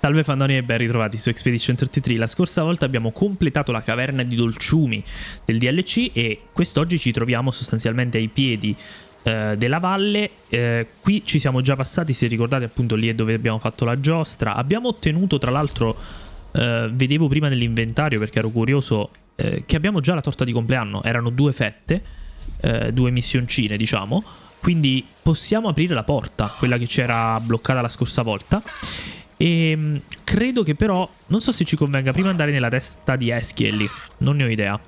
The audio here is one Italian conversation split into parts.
Salve Fandoni e ben ritrovati su Expedition 33. La scorsa volta abbiamo completato la caverna di dolciumi del DLC e quest'oggi ci troviamo sostanzialmente ai piedi della valle. Qui ci siamo già passati, se ricordate, appunto lì è dove abbiamo fatto la giostra. Abbiamo ottenuto, tra l'altro, vedevo prima nell'inventario perché ero curioso, che abbiamo già la torta di compleanno. Erano 2 fette, 2 missioncine diciamo. Quindi possiamo aprire la porta, quella che c'era bloccata la scorsa volta. E credo che però, non so se ci convenga prima andare nella testa di Eschie lì, non ne ho idea.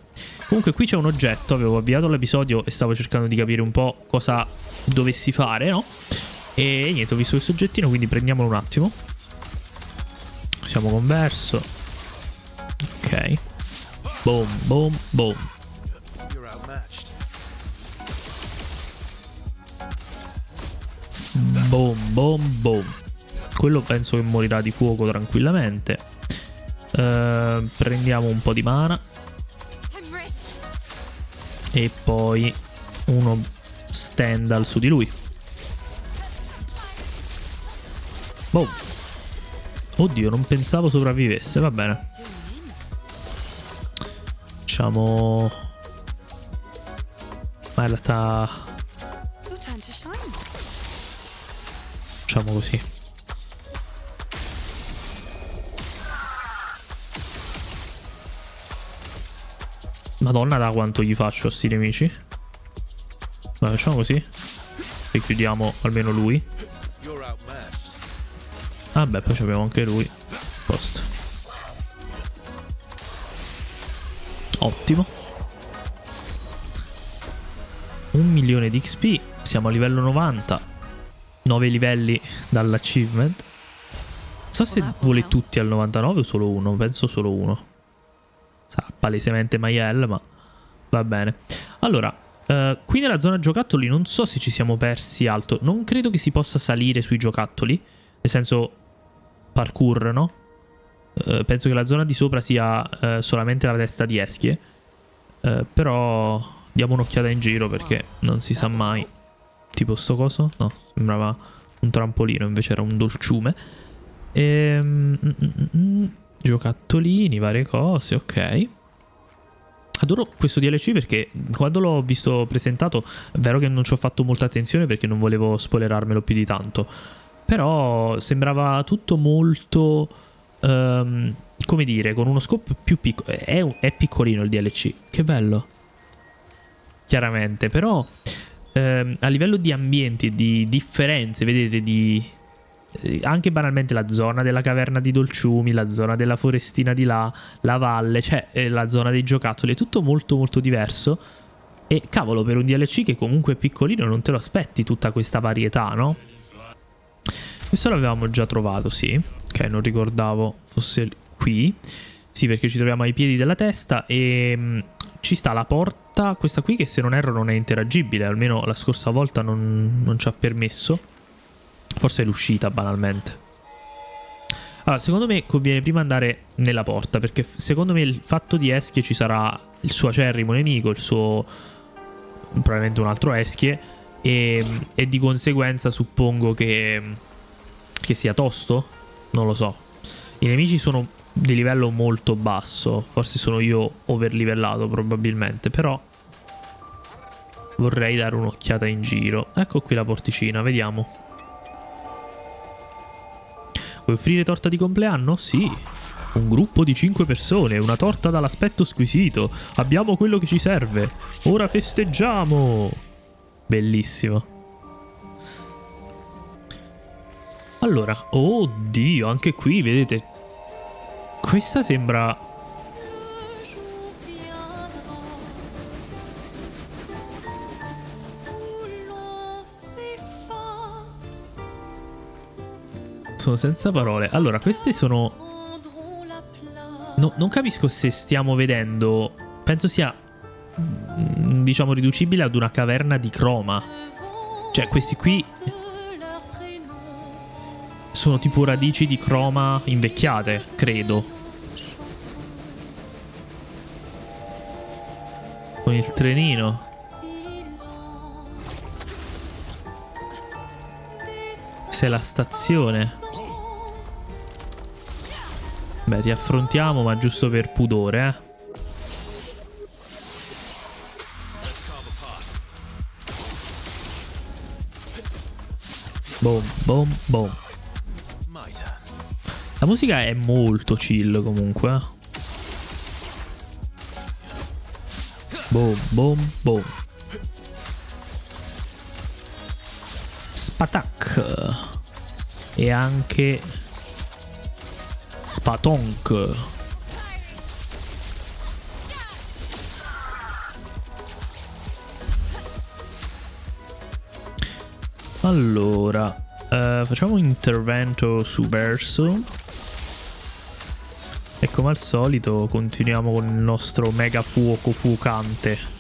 Comunque qui c'è un oggetto, avevo avviato l'episodio e stavo cercando di capire un po' cosa dovessi fare, no? E niente, ho visto questo oggettino, quindi prendiamolo un attimo. Siamo converso. Ok. Boom, boom, boom. Boom, boom, boom. Quello penso che morirà di fuoco tranquillamente. Prendiamo un po' di mana. E poi uno Stendhal su di lui. Boom. Oddio, non pensavo sopravvivesse. Va bene. Facciamo... Ma in realtà... facciamo così. Madonna, da quanto gli faccio a sti nemici. Ma facciamo così. E chiudiamo almeno lui. Vabbè, poi abbiamo anche lui. Posto. Ottimo. 1 milione di XP. Siamo a livello 90. 9 livelli dall'achievement. Non so se vuole tutti al 99 o solo uno. Penso solo uno. Sarà palesemente Mayel, ma va bene. Allora, qui nella zona giocattoli non so se ci siamo persi alto. Non credo che si possa salire sui giocattoli. Nel senso, parkour, no? Penso che la zona di sopra sia solamente la testa di Eschie. Però diamo un'occhiata in giro perché non si sa mai. Tipo sto coso? No, sembrava un trampolino, invece era un dolciume. Giocattolini, varie cose, ok. Adoro questo DLC perché quando l'ho visto presentato è vero che non ci ho fatto molta attenzione perché non volevo spoilerarmelo più di tanto. Però sembrava tutto molto, come dire, con uno scopo più piccolo. È piccolino il DLC, che bello. Chiaramente, però a livello di ambienti, di differenze, vedete, anche banalmente la zona della caverna di dolciumi, la zona della forestina di là, la valle, cioè la zona dei giocattoli, è tutto molto molto diverso. E cavolo, per un DLC che comunque è piccolino non te lo aspetti tutta questa varietà, no? Questo l'avevamo già trovato, sì. Ok, non ricordavo fosse qui. Sì, perché ci troviamo ai piedi della testa e ci sta la porta, questa qui, che se non erro non è interagibile, almeno la scorsa volta non ci ha permesso. Forse è l'uscita, banalmente. Allora, secondo me conviene prima andare nella porta, perché secondo me il fatto di Eschie ci sarà il suo acerrimo nemico, il suo... probabilmente un altro Eschie, e di conseguenza suppongo che sia tosto? Non lo so. I nemici sono di livello molto basso, forse sono io overlivellato probabilmente, però vorrei dare un'occhiata in giro. Ecco qui la porticina, vediamo. Vuoi offrire torta di compleanno? Sì. Un gruppo di 5 persone, una torta dall'aspetto squisito. Abbiamo quello che ci serve. Ora festeggiamo. Bellissimo. Allora, oddio, anche qui, vedete. Questa sembra... sono senza parole. Allora, queste sono... non capisco se stiamo vedendo... penso sia, diciamo, riducibile ad una caverna di croma. Cioè, questi qui sono tipo radici di croma invecchiate, credo. Con il trenino. Questa è la stazione. Beh, ti affrontiamo, ma giusto per pudore, eh. Boom, boom, boom. La musica è molto chill comunque, eh. Boom, boom, boom. Spatak. E anche Spatonk. Allora, facciamo un intervento su Verso. E come al solito continuiamo con il nostro mega fuoco fuocante.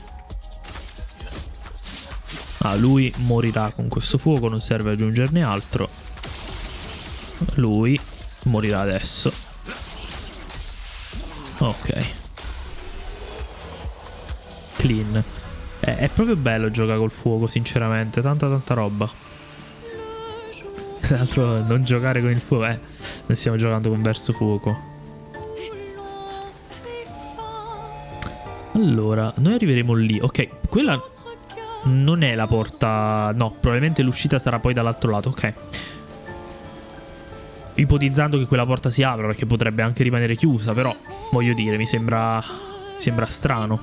Ah, lui morirà con questo fuoco, non serve aggiungerne altro. Lui morirà adesso. Ok. Clean. È proprio bello giocare col fuoco, sinceramente. Tanta roba. Tra l'altro non giocare con il fuoco. Noi stiamo giocando con Verso fuoco. Allora, noi arriveremo lì. Ok, quella non è la porta. No, probabilmente l'uscita sarà poi dall'altro lato. Ok. Ipotizzando che quella porta si apra, perché potrebbe anche rimanere chiusa. Però, voglio dire, mi sembra strano.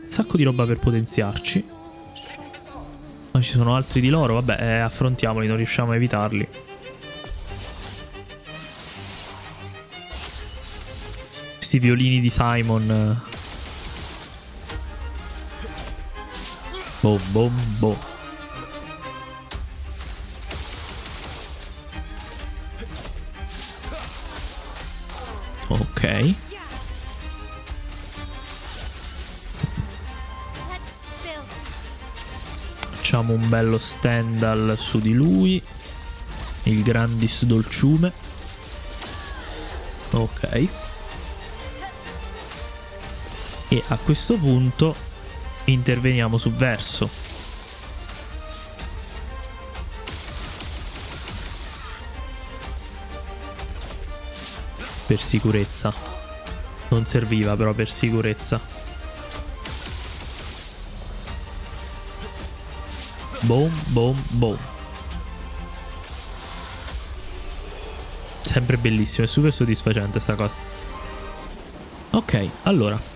Un sacco di roba per potenziarci. Ma ci sono altri di loro. Vabbè, affrontiamoli, non riusciamo a evitarli. Questi violini di Simon. Boom, boom, boom. Ok. Facciamo un bello Stendhal su di lui. Il Grandis Dolciume. Ok. E a questo punto interveniamo su Verso. Per sicurezza. Non serviva però per sicurezza. Boom, boom, boom. Sempre bellissimo, è super soddisfacente sta cosa. Ok, allora.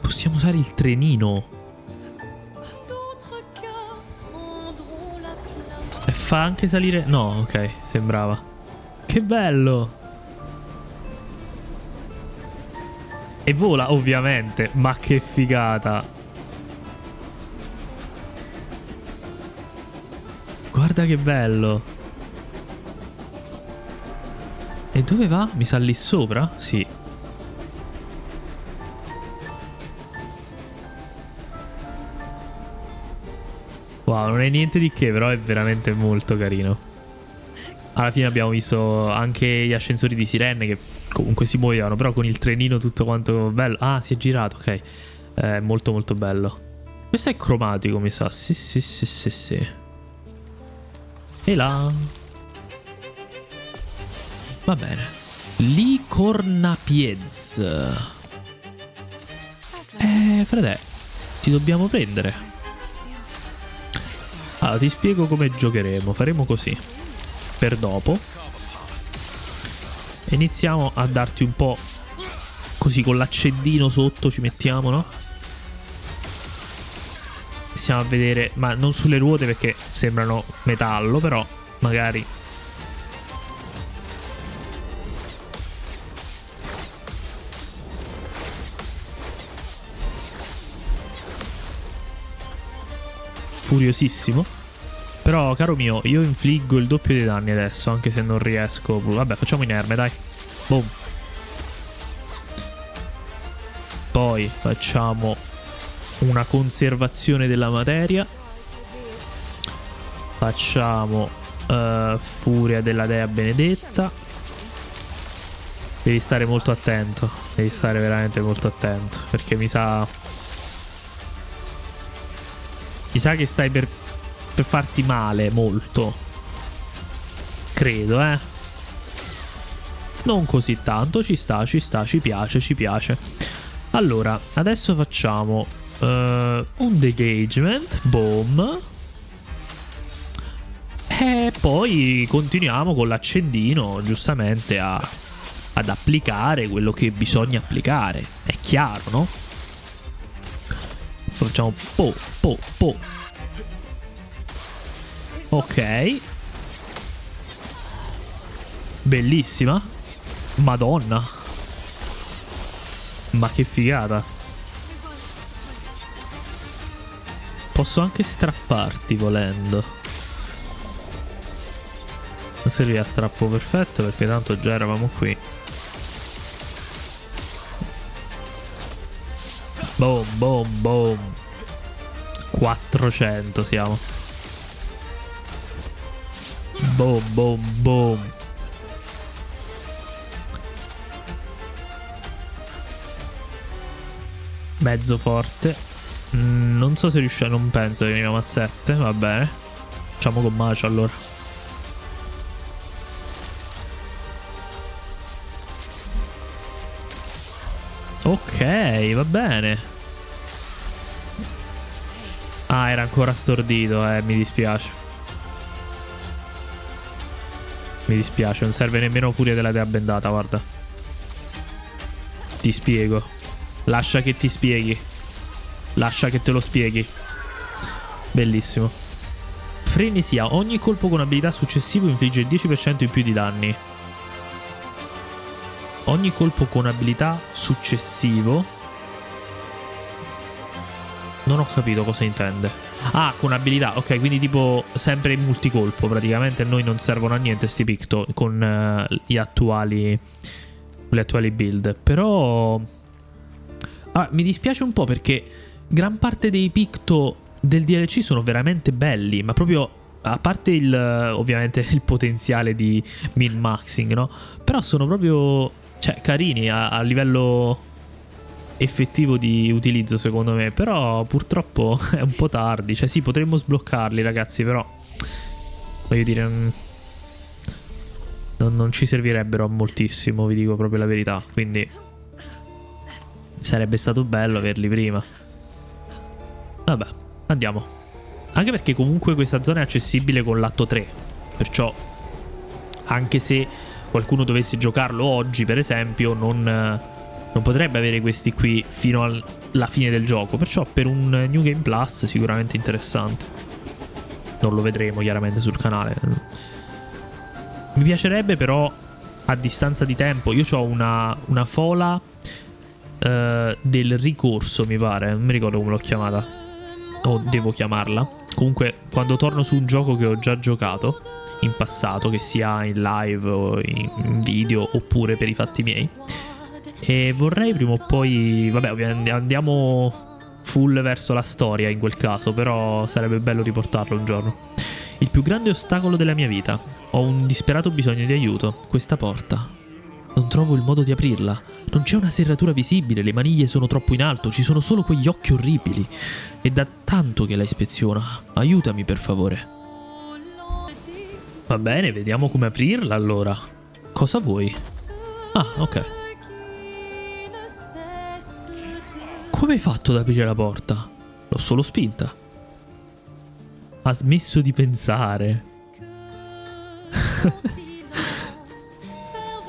Possiamo usare il trenino. E fa anche salire... No, ok, sembrava. Che bello. E vola, ovviamente. Ma che figata. Guarda che bello. E dove va? Mi sa lì sopra? Sì. Wow, non è niente di che, però è veramente molto carino. Alla fine abbiamo visto anche gli ascensori di sirene che comunque si muovevano, però con il trenino tutto quanto bello. Ah, si è girato, ok. È molto molto bello. Questo è cromatico, mi sa. Sì, sì, sì, sì, sì. E là. Va bene. Licornapiez. Frate, ti dobbiamo prendere. Allora, ti spiego come giocheremo. Faremo così. Per dopo. Iniziamo a darti un po' così con l'accendino sotto. Ci mettiamo, no? Stiamo a vedere. Ma non sulle ruote perché sembrano metallo. Però magari... Furiosissimo. Però, caro mio, io infliggo il doppio dei danni adesso, anche se non riesco. Vabbè, facciamo inerme, dai. Boom. Poi facciamo una conservazione della materia. Facciamo furia della dea benedetta. Devi stare molto attento. Devi stare veramente molto attento, perché mi sa Mi sa che stai per farti male molto. Credo, Non così tanto, ci sta, ci piace, ci piace. Allora, adesso facciamo un degagement, boom. E poi continuiamo con l'accendino, giustamente, ad applicare quello che bisogna applicare. È chiaro, no? Facciamo po. Ok. Bellissima. Madonna. Ma che figata. Posso anche strapparti volendo. Non serviva a strappo perfetto perché tanto già eravamo qui. Boom, boom, boom. 400 siamo. Boom, boom, boom. Mezzo forte. Non so se riusciamo. Non penso che arriviamo a 7. Va bene. Facciamo con Macio allora. Ok, va bene. Ah, era ancora stordito, mi dispiace. Mi dispiace, non serve nemmeno furia della dea bendata, guarda. Ti spiego. Lascia che ti spieghi. Lascia che te lo spieghi. Bellissimo. Frenesia. Ogni colpo con abilità successivo infligge il 10% in più di danni. Ogni colpo con abilità successivo. Non ho capito cosa intende. Ah, con abilità. Ok, quindi tipo sempre multicolpo. Praticamente a noi non servono a niente sti Picto con le attuali build. Però mi dispiace un po' perché gran parte dei Picto del DLC sono veramente belli. Ma proprio a parte ovviamente il potenziale di min-maxing, no? Però sono proprio, cioè, carini a livello effettivo di utilizzo, secondo me. Però purtroppo è un po' tardi. Cioè sì, potremmo sbloccarli, ragazzi, però voglio dire, non ci servirebbero a moltissimo, vi dico proprio la verità. Quindi sarebbe stato bello averli prima. Vabbè, andiamo. Anche perché comunque questa zona è accessibile con l'atto 3. Perciò, anche se qualcuno dovesse giocarlo oggi, per esempio, non potrebbe avere questi qui fino alla fine del gioco. Perciò per un New Game Plus sicuramente interessante. Non lo vedremo chiaramente sul canale. Mi piacerebbe però, a distanza di tempo, io ho una fola del ricorso, mi pare. Non mi ricordo come l'ho chiamata, o devo chiamarla. Comunque, quando torno su un gioco che ho già giocato in passato, che sia in live o in video oppure per i fatti miei, e vorrei prima o poi, vabbè, ovviamente andiamo full verso la storia in quel caso, però sarebbe bello riportarlo un giorno. Il più grande ostacolo della mia vita. Ho un disperato bisogno di aiuto. Questa porta. Non trovo il modo di aprirla. Non c'è una serratura visibile, le maniglie sono troppo in alto, ci sono solo quegli occhi orribili. È da tanto che la ispeziona. Aiutami, per favore. Va bene, vediamo come aprirla allora. Cosa vuoi? Ah, ok. Come hai fatto ad aprire la porta? L'ho solo spinta. Ha smesso di pensare.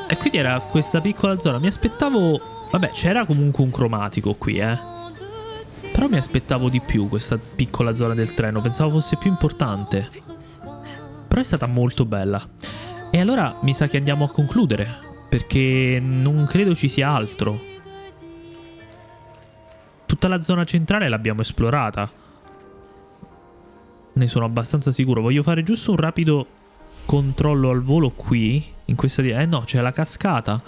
E quindi era questa piccola zona. Mi aspettavo... Vabbè, c'era comunque un cromatico qui, Però mi aspettavo di più questa piccola zona del treno. Pensavo fosse più importante. Però è stata molto bella. E allora mi sa che andiamo a concludere, perché non credo ci sia altro. Tutta la zona centrale l'abbiamo esplorata. Ne sono abbastanza sicuro. Voglio fare giusto un rapido controllo al volo qui. In questa no, c'è la cascata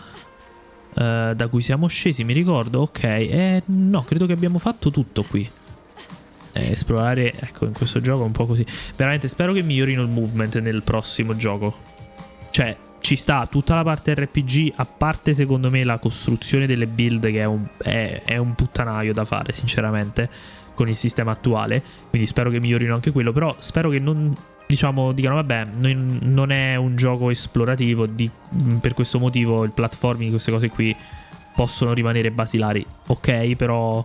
da cui siamo scesi, mi ricordo. Ok, no, credo che abbiamo fatto tutto qui. Esplorare, ecco, in questo gioco è un po' così. Veramente spero che migliorino il movement nel prossimo gioco. Cioè, ci sta tutta la parte RPG, a parte secondo me la costruzione delle build, che è un puttanaio da fare sinceramente con il sistema attuale, quindi spero che migliorino anche quello, però spero che non, diciamo, dicano vabbè, non è un gioco esplorativo, per questo motivo il platforming, queste cose qui possono rimanere basilari, ok, però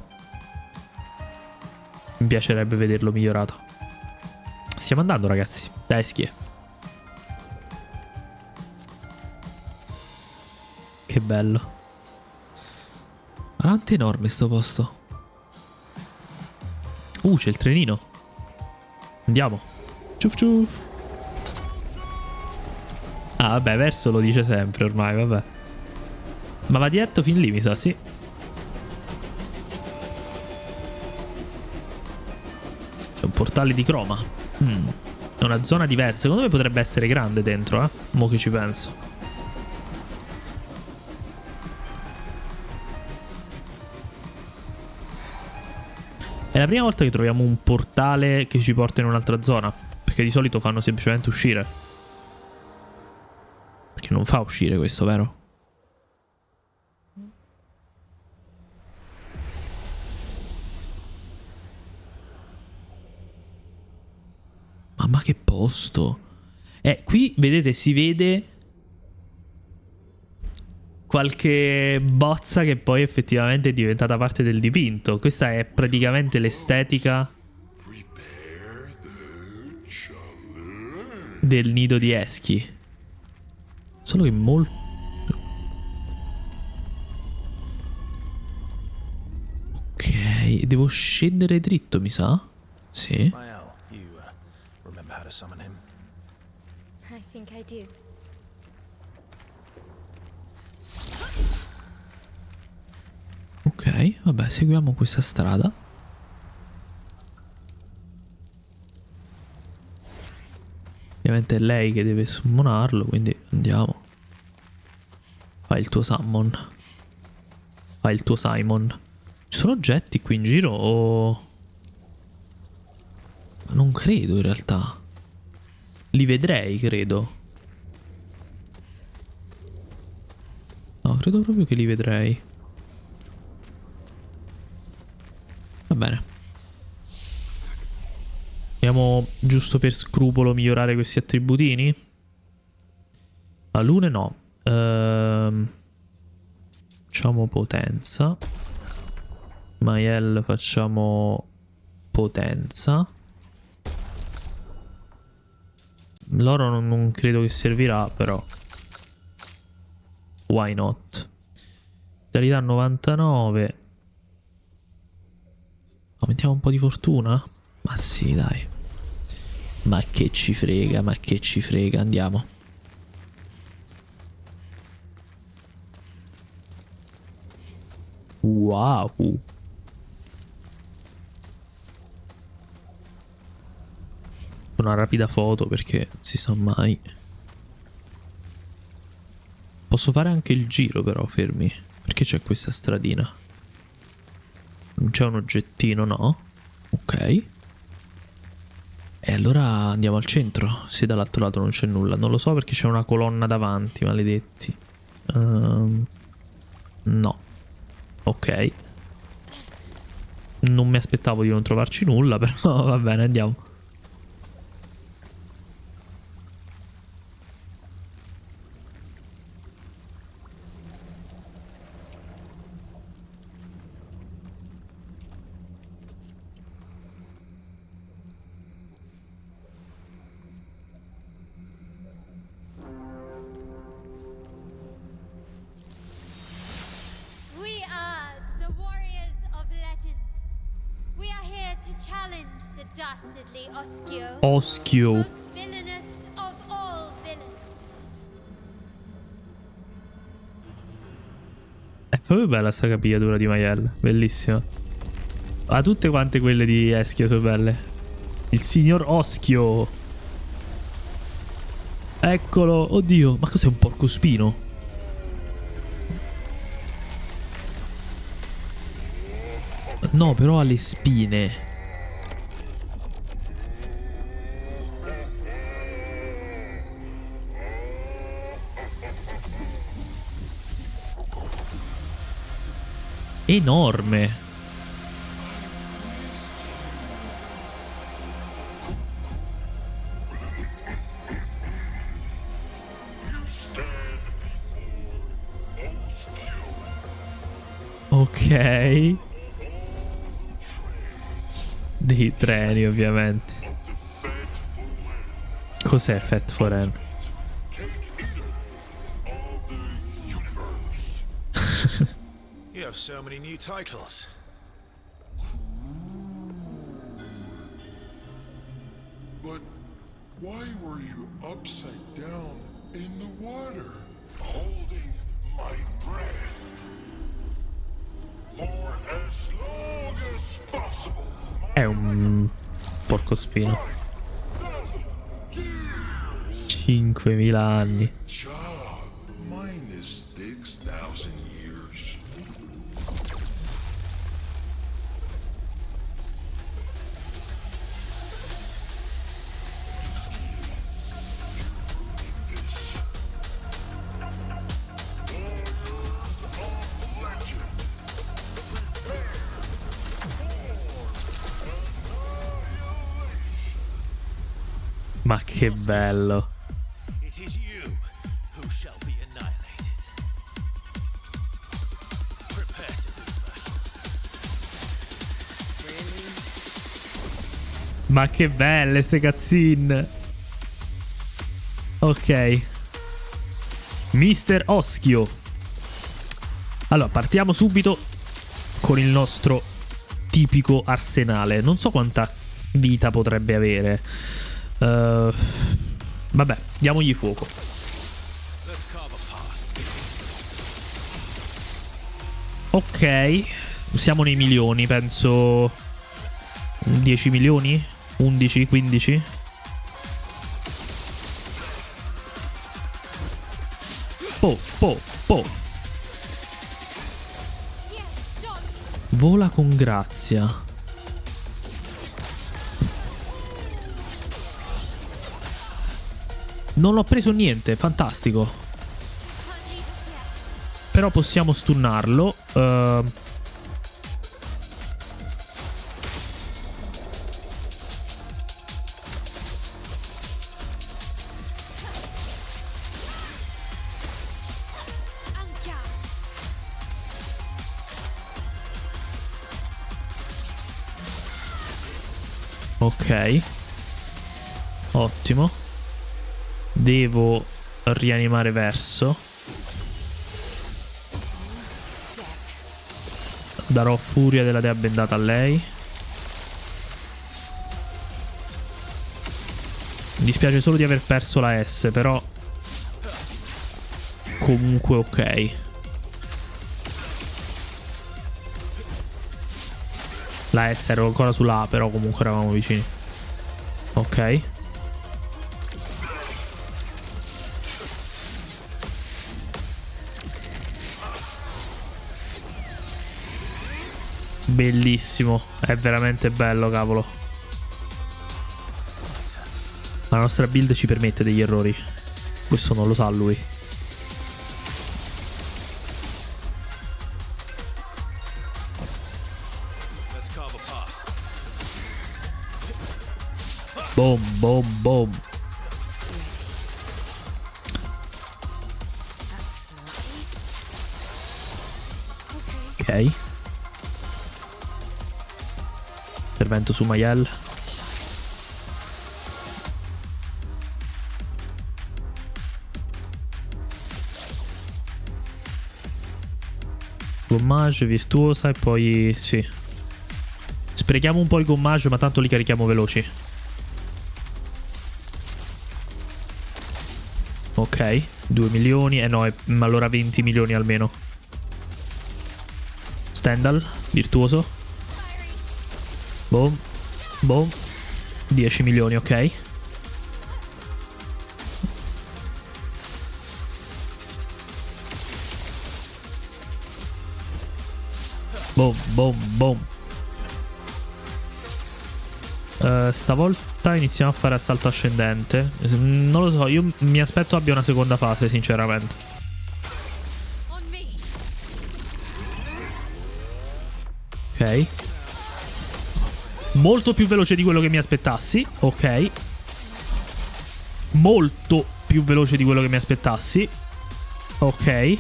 mi piacerebbe vederlo migliorato. Stiamo andando ragazzi, da Eschie. Che bello. Veramente enorme sto posto. C'è il trenino. Andiamo. Ciuf ciuf. Ah vabbè, verso lo dice sempre ormai, vabbè. Ma va diretto fin lì mi sa, sì. C'è un portale di croma. È una zona diversa. Secondo me potrebbe essere grande dentro, mo che ci penso. È la prima volta che troviamo un portale che ci porta in un'altra zona, perché di solito fanno semplicemente uscire. Perché non fa uscire questo, vero? Mamma che posto. Qui vedete, si vede qualche bozza che poi effettivamente è diventata parte del dipinto. Questa è praticamente l'estetica del nido di Eschi. Solo che molto... Ok, devo scendere dritto, mi sa? Sì. I think I do. Ok, vabbè, seguiamo questa strada. Ovviamente è lei che deve summonarlo, quindi andiamo. Fai il tuo summon. Fai il tuo Simon. Ci sono oggetti qui in giro o... Non credo in realtà. Li vedrei, credo. No, credo proprio che li vedrei. Va bene. Vogliamo giusto per scrupolo migliorare questi attributini? La lune no. Facciamo potenza. Mael facciamo potenza. L'oro non credo che servirà, però. Why not? Vitalità 99. Aumentiamo un po' di fortuna? Ma sì, dai. Ma che ci frega, ma che ci frega. Andiamo. Wow. Una rapida foto perché non si sa mai. Posso fare anche il giro però, fermi. Perché c'è questa stradina? Non c'è un oggettino, no? Ok. E allora andiamo al centro. Se dall'altro lato non c'è nulla. Non lo so perché c'è una colonna davanti, maledetti. No. Ok. Non mi aspettavo di non trovarci nulla, però va bene, andiamo. We are the warriors of legend. We are here to challenge the dastardly Oskio, Oschio. most villainous of all villains. È proprio bella sta capigliatura di Mael. Bellissima. Ma tutte quante quelle di Eschio sono belle. Il signor Oschio. Eccolo. Oddio. Ma cos'è un porcospino? No, però ha le spine. enorme. Ok. Dei treni, ovviamente. Cos'è Fat Foreign? You have so many new titles. But why were you upside down in the water? Holding my breath. For as long as possible. È un porcospino. 5.000 anni. Job minus 6,000 years. Ma che bello. It is you who shall be annihilated. Prepare to do that. Ma che belle ste cutscene. Ok. Mister Oschio. Allora, partiamo subito con il nostro tipico arsenale. Non so quanta vita potrebbe avere. Vabbè, diamogli fuoco. Let's carve a path. Ok. Siamo nei milioni, penso 10 milioni? 11, 15? Po. Yes, dodge. Vola con grazia. Non ho preso niente, fantastico. 100 yes. Però possiamo stunnarlo. Ankia. Ok. Ottimo. Devo rianimare Verso. Darò furia della dea bendata a lei. Mi dispiace solo di aver perso la S, però comunque ok. La S ero ancora sulla A, però comunque eravamo vicini. Ok. Bellissimo. È veramente bello, cavolo. La nostra build ci permette degli errori. Questo non lo sa lui. Let's carve a path. Boom, boom, boom. Ok. Intervento su Mayel. Gommage, virtuosa e poi sì. Sprechiamo un po' il gommage, ma tanto li carichiamo veloci. Ok, 2 milioni. No, allora 20 milioni almeno. Stendhal, virtuoso. Boom. Boom. 10 milioni, ok. Boom, boom, boom. Stavolta iniziamo a fare assalto ascendente. Non lo so, io mi aspetto abbia una seconda fase, sinceramente. On me. Ok. Molto più veloce di quello che mi aspettassi. Ok. Molto più veloce di quello che mi aspettassi. Ok.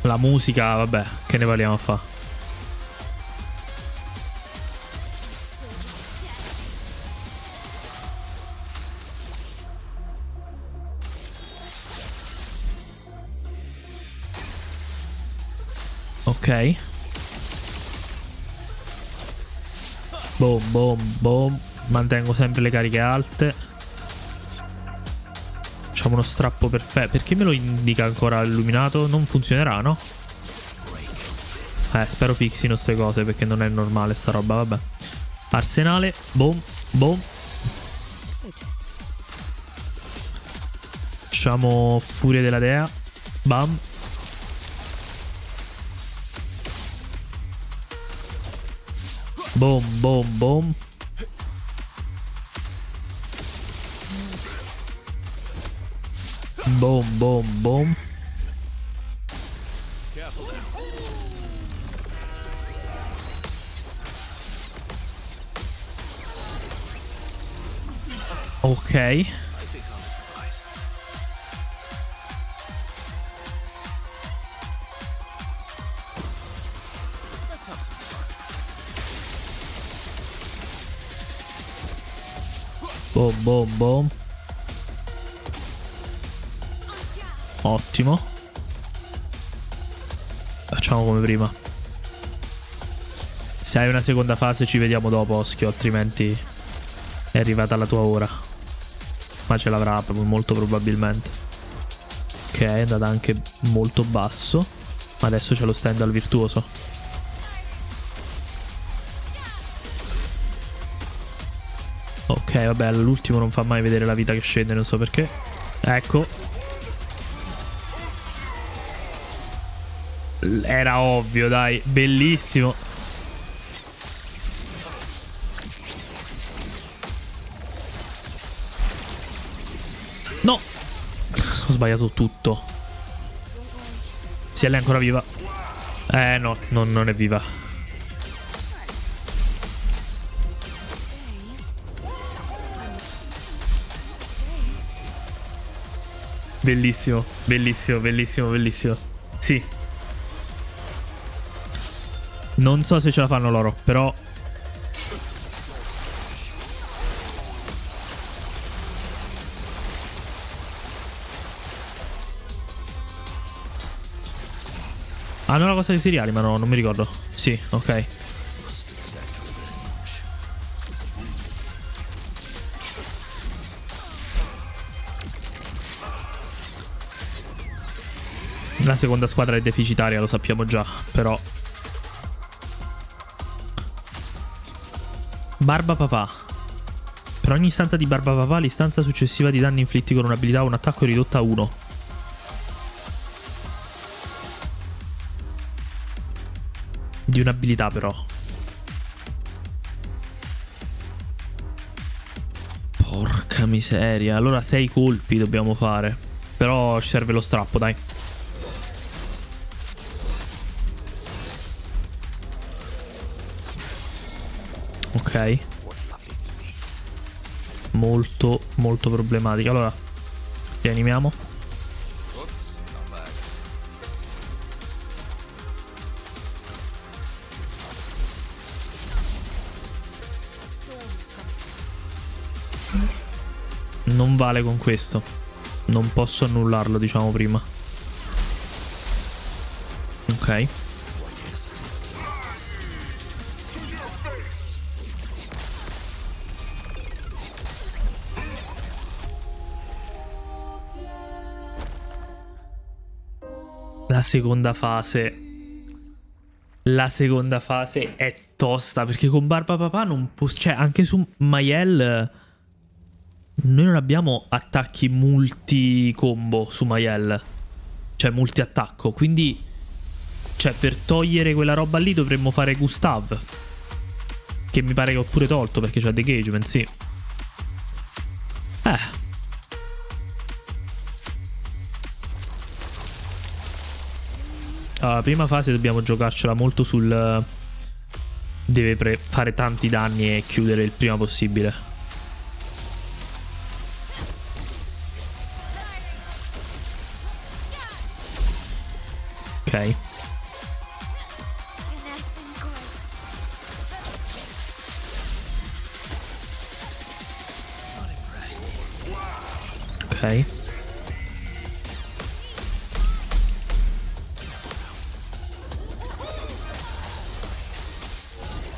La musica, vabbè, che ne parliamo a fa'? Ok. Boom, boom, boom. Mantengo sempre le cariche alte. Facciamo uno strappo perfetto. Perché me lo indica ancora illuminato? Non funzionerà, no? Spero fixino queste cose, perché non è normale sta roba, vabbè. Arsenale. Boom, boom. Facciamo furia della dea. Bam. Boom, boom, boom. Boom, boom, boom. Ok. Boom, boom, boom. Ottimo. Facciamo come prima. Se hai una seconda fase ci vediamo dopo, Oschio, altrimenti è arrivata la tua ora. Ma ce l'avrà molto probabilmente. Ok, è andata anche molto basso. Ma adesso c'è lo stand al virtuoso. Ok, vabbè, l'ultimo non fa mai vedere la vita che scende, non so perché. Ecco. Era ovvio, dai. Bellissimo. No. Ho sbagliato tutto. Sì, lei è ancora viva. No, non è viva. Bellissimo, bellissimo, bellissimo, bellissimo. Sì. Non so se ce la fanno loro, però... Hanno la cosa dei seriali, ma no, non mi ricordo. Sì, ok. La seconda squadra è deficitaria, lo sappiamo già, però... Barba papà. Per ogni istanza di barba papà, l'istanza successiva di danni inflitti con un'abilità o un attacco è ridotta a 1. Di un'abilità però. Porca miseria. Allora 6 colpi dobbiamo fare. Però ci serve lo strappo, dai. Ok. Molto, molto problematica. Allora, rianimiamo. Non vale con questo. Non posso annullarlo, diciamo prima. Ok. La seconda fase. La seconda fase è tosta, perché con Barba Papà non può... Cioè, anche su Mayel... Noi non abbiamo attacchi multi-combo su Mayel. Cioè, multi-attacco. Quindi... Cioè, per togliere quella roba lì dovremmo fare Gustav. Che mi pare che ho pure tolto perché c'ha degagement, sì. Allora, prima fase dobbiamo giocarcela molto sul... Deve fare tanti danni e chiudere il prima possibile. Ok. Finesse and grace. Ok.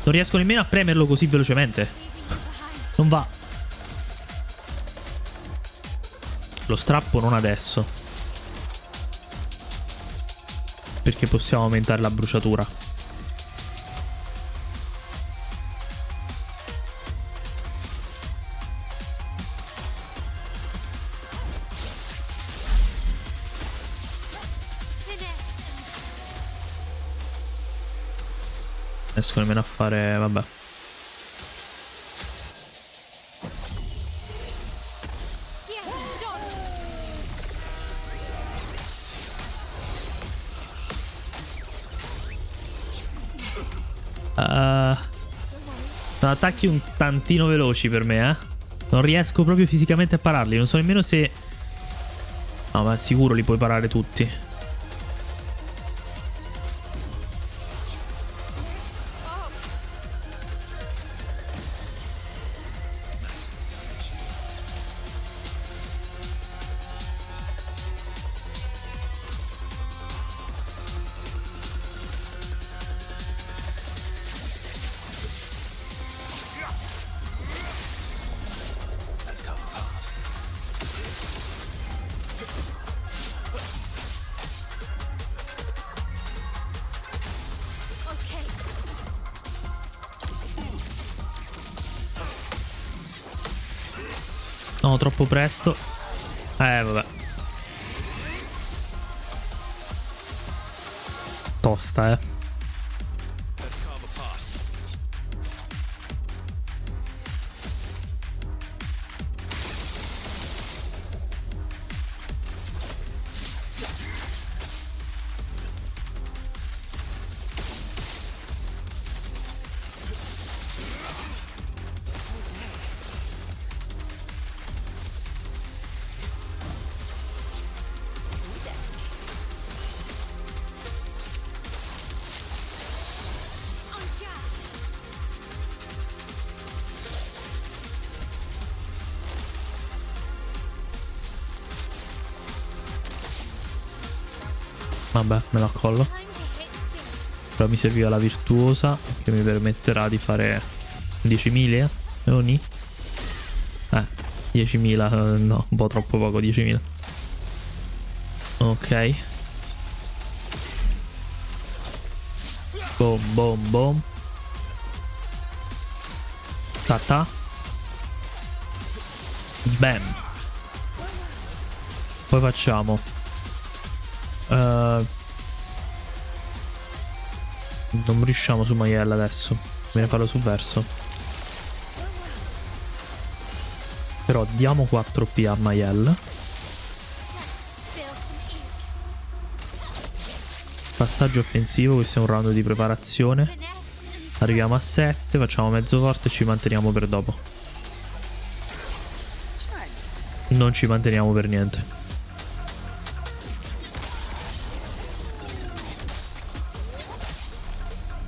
Non riesco nemmeno a premerlo così velocemente. Non va. Lo strappo non adesso. Perché possiamo aumentare la bruciatura. Non riesco nemmeno a fare... vabbè. Sono attacchi un tantino veloci per me, eh. Non riesco proprio fisicamente a pararli. Non so nemmeno se... No, ma sicuro li puoi parare tutti. No, troppo presto. Vabbè. Tosta, Let's carve a path. Vabbè, me lo accollo. Però mi serviva la virtuosa che mi permetterà di fare 10.000. Oni? 10.000. No, un po' troppo poco, 10.000. Ok. Boom, boom, boom. Ta-ta. Bam. Poi facciamo non riusciamo su Maiella adesso. Me ne farò sul verso. Però diamo 4p a Maiella. Passaggio offensivo. Questo è un round di preparazione. Arriviamo a 7. Facciamo mezzo forte e ci manteniamo per dopo. Non ci manteniamo per niente.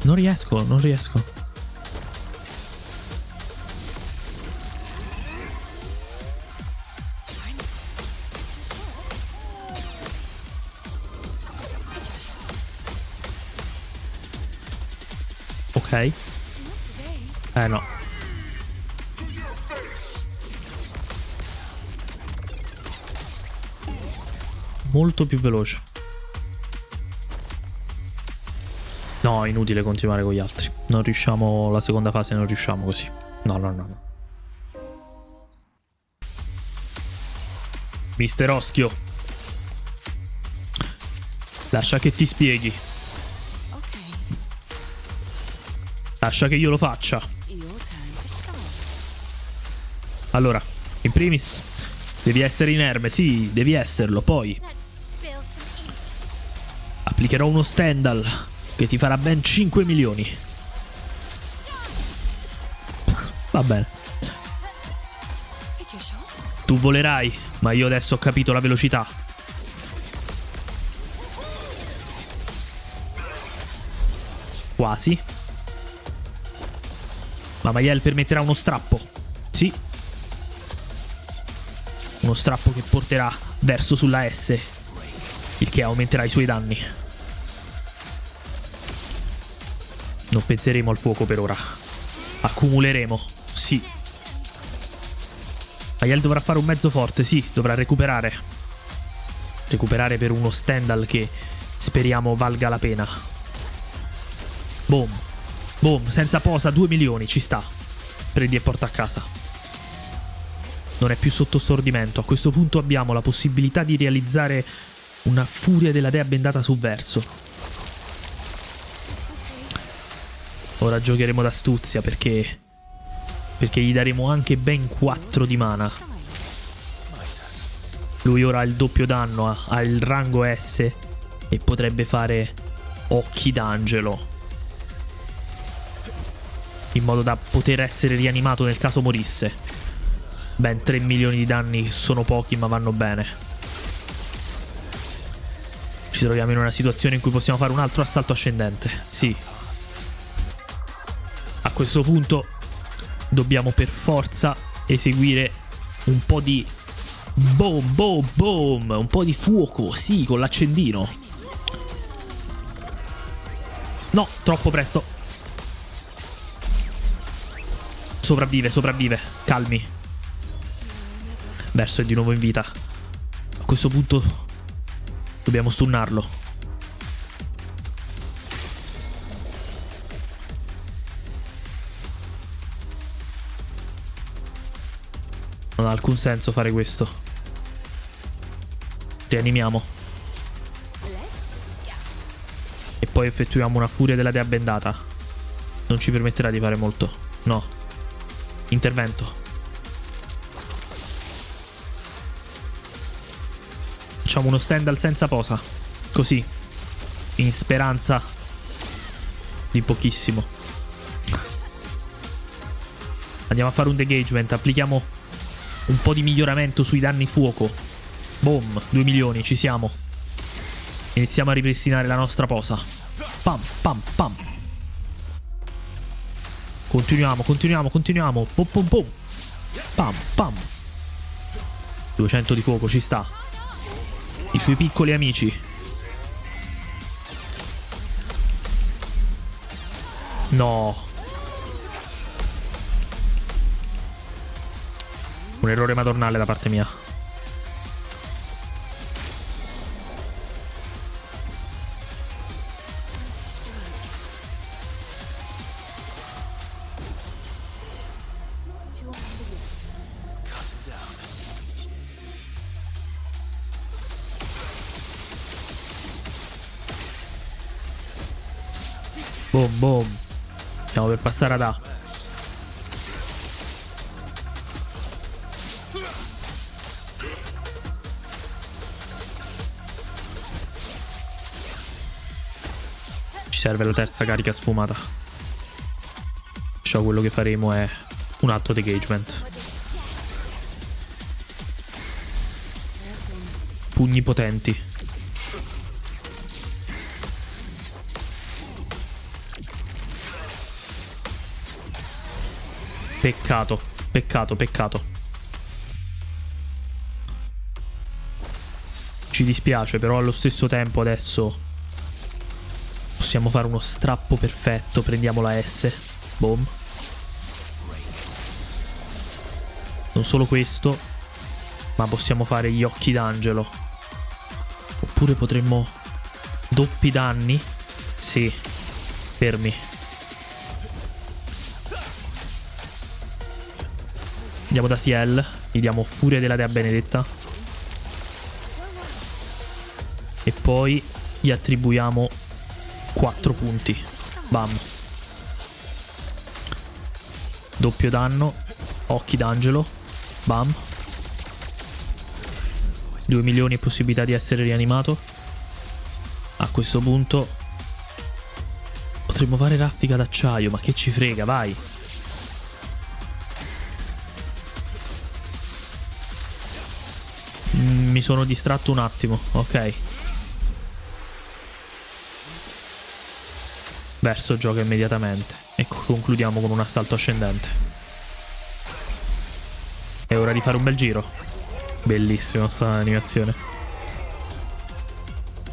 Non riesco, non riesco. Ok. No. Molto più veloce. No, inutile continuare con gli altri. Non riusciamo, la seconda fase non riusciamo così. No, no, no, no. Mister Oschio. Lascia che ti spieghi. Lascia che io lo faccia. Allora, in primis, devi essere inerme, sì, devi esserlo. Poi Let's spill some ink. applicherò uno Stendhal che ti farà ben 5 milioni. Va bene. Take your shot. Tu volerai, ma io adesso ho capito la velocità. Quasi. Ma Maiel permetterà uno strappo. Sì. Uno strappo che porterà verso sulla S, il che aumenterà i suoi danni. Non penseremo al fuoco per ora. Accumuleremo. Sì. Maiel dovrà fare un mezzo forte, sì, dovrà recuperare. Recuperare per uno Stendhal che speriamo valga la pena. Boom. Boom, senza posa, 2 milioni, ci sta. Prendi e porta a casa. Non è più sotto stordimento. A questo punto abbiamo la possibilità di realizzare una furia della dea bendata su verso. Ora giocheremo d'astuzia perché gli daremo anche ben 4 di mana. Lui ora ha il doppio danno, ha il rango S e potrebbe fare occhi d'angelo, in modo da poter essere rianimato nel caso morisse. Ben 3 milioni di danni sono pochi, ma vanno bene. Ci troviamo in una situazione in cui possiamo fare un altro assalto ascendente. Sì. A questo punto dobbiamo per forza eseguire un po' di boom, boom, boom, un po' di fuoco, sì, con l'accendino. No, troppo presto. Sopravvive, sopravvive, calmi. Verso è di nuovo in vita. A questo punto dobbiamo stunnarlo. Non ha alcun senso fare questo. Rianimiamo. E poi effettuiamo una furia della dea bendata. Non ci permetterà di fare molto. No. Intervento. Facciamo uno Stendhal senza posa. Così. In speranza di pochissimo. Andiamo a fare un degagement. Applichiamo un po' di miglioramento sui danni fuoco. Boom, 2 milioni, ci siamo. Iniziamo a ripristinare la nostra posa. Pam, pam, pam. Continuiamo, continuiamo, continuiamo. Pom, pom, pom. Pam, pam. 200 di fuoco, ci sta. I suoi piccoli amici. No. Un errore madornale da parte mia. Boom, boom. Stiamo per passare ad A. Serve la terza carica sfumata. Ciò quello che faremo è un altro degagement. Pugni potenti. Peccato, peccato, peccato. Ci dispiace, però allo stesso tempo adesso possiamo fare uno strappo perfetto. Prendiamo la S. Boom. Non solo questo, ma possiamo fare gli occhi d'angelo. Oppure potremmo doppi danni. Sì. Fermi. Andiamo da Ciel. Gli diamo furia della dea benedetta. E poi gli attribuiamo 4 punti. Bam. Doppio danno. Occhi d'angelo. Bam. 2 milioni e possibilità di essere rianimato. A questo punto potremmo fare raffica d'acciaio, ma che ci frega, vai. Mi sono distratto un attimo, ok. Verso gioca immediatamente e concludiamo con un assalto ascendente. È ora di fare un bel giro. Bellissima sta animazione.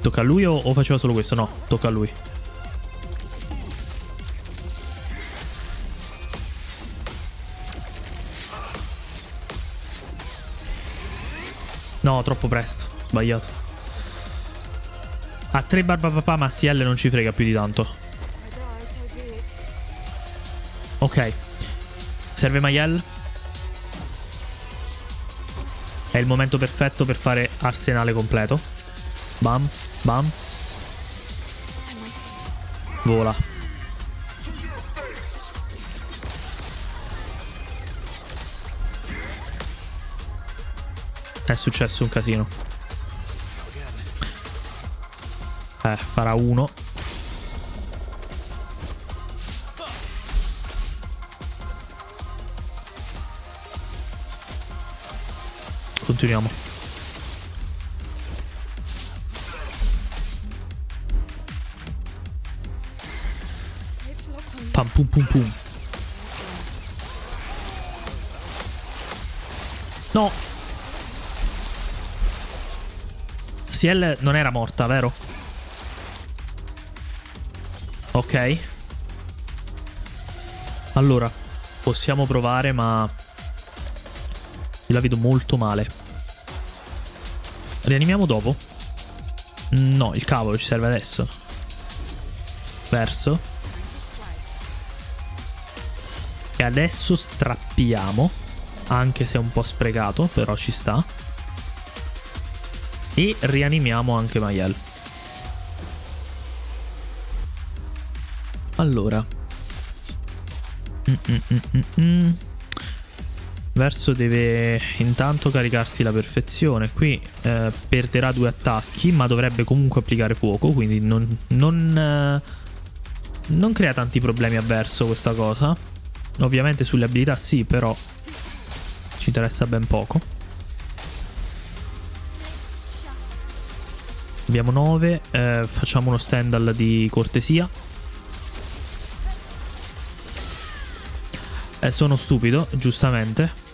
Tocca a lui o faceva solo questo? No, tocca a lui. No, troppo presto. Sbagliato. A 3 barbapapà, ma CL non ci frega più di tanto. Ok. Serve Mayel. È il momento perfetto per fare arsenale completo. Bam, bam. Vola. È successo un casino. Farà uno. Continuiamo. Pam pum pum pum. No. CL non era morta, vero? Ok. Allora, possiamo provare, ma io la vedo molto male. Rianimiamo dopo? No, il cavolo ci serve adesso. Verso. E adesso strappiamo. Anche se è un po' sprecato, però ci sta. E rianimiamo anche Mayel. Allora. Verso deve intanto caricarsi la perfezione. Qui perderà 2 attacchi, ma dovrebbe comunque applicare fuoco, quindi non crea tanti problemi a Verso questa cosa. Ovviamente sulle abilità sì, però ci interessa ben poco. Abbiamo 9, facciamo uno Stendhal di cortesia. Sono stupido, giustamente.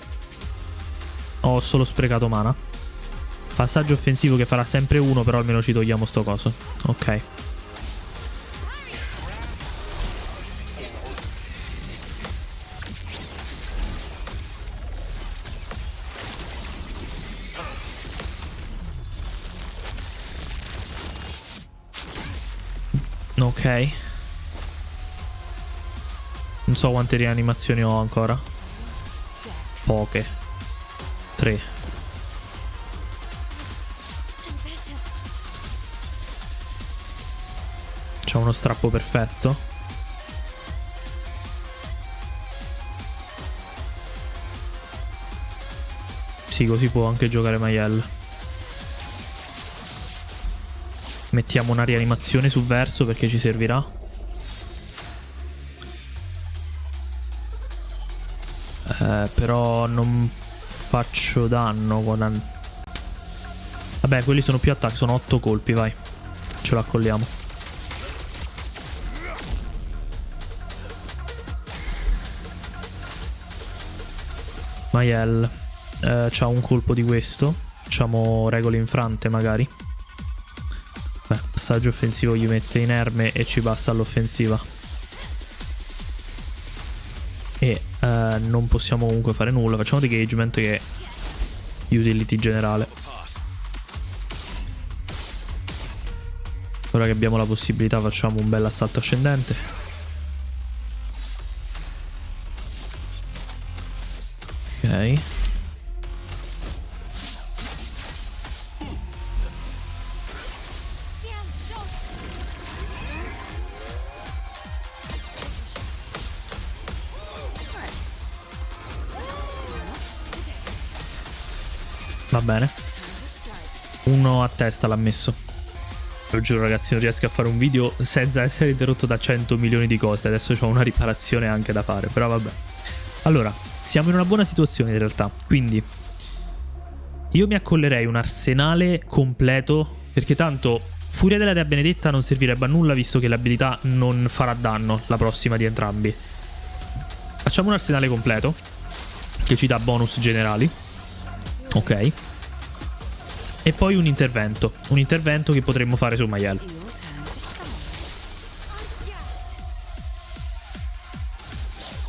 Ho solo sprecato mana. Passaggio offensivo che farà sempre 1, però almeno ci togliamo sto coso. Ok. Ok. Non so quante rianimazioni ho ancora. Poche. 3. C'ho uno strappo perfetto. Sì, così può anche giocare Mayel. Mettiamo una rianimazione su Verso perché ci servirà. Però non faccio danno con... Vabbè, quelli sono più attacchi, sono 8 colpi, vai. Ce lo accolliamo. Mayel c'ha un colpo di questo. Facciamo regole infrante magari. Passaggio offensivo gli mette inerme e ci passa all'offensiva. E non possiamo comunque fare nulla. Facciamo degagement che è utility generale. Ora che abbiamo la possibilità facciamo un bel assalto ascendente. Ok. Va bene. Uno a testa l'ha messo. Lo giuro ragazzi, non riesco a fare un video senza essere interrotto da 100 milioni di cose. Adesso ho una riparazione anche da fare, però vabbè. Allora, siamo in una buona situazione in realtà. Quindi io mi accollerei un arsenale completo, perché tanto Furia della Dea Benedetta non servirebbe a nulla, visto che l'abilità non farà danno la prossima di entrambi. Facciamo un arsenale completo che ci dà bonus generali. Ok. E poi un intervento che potremmo fare su Mael.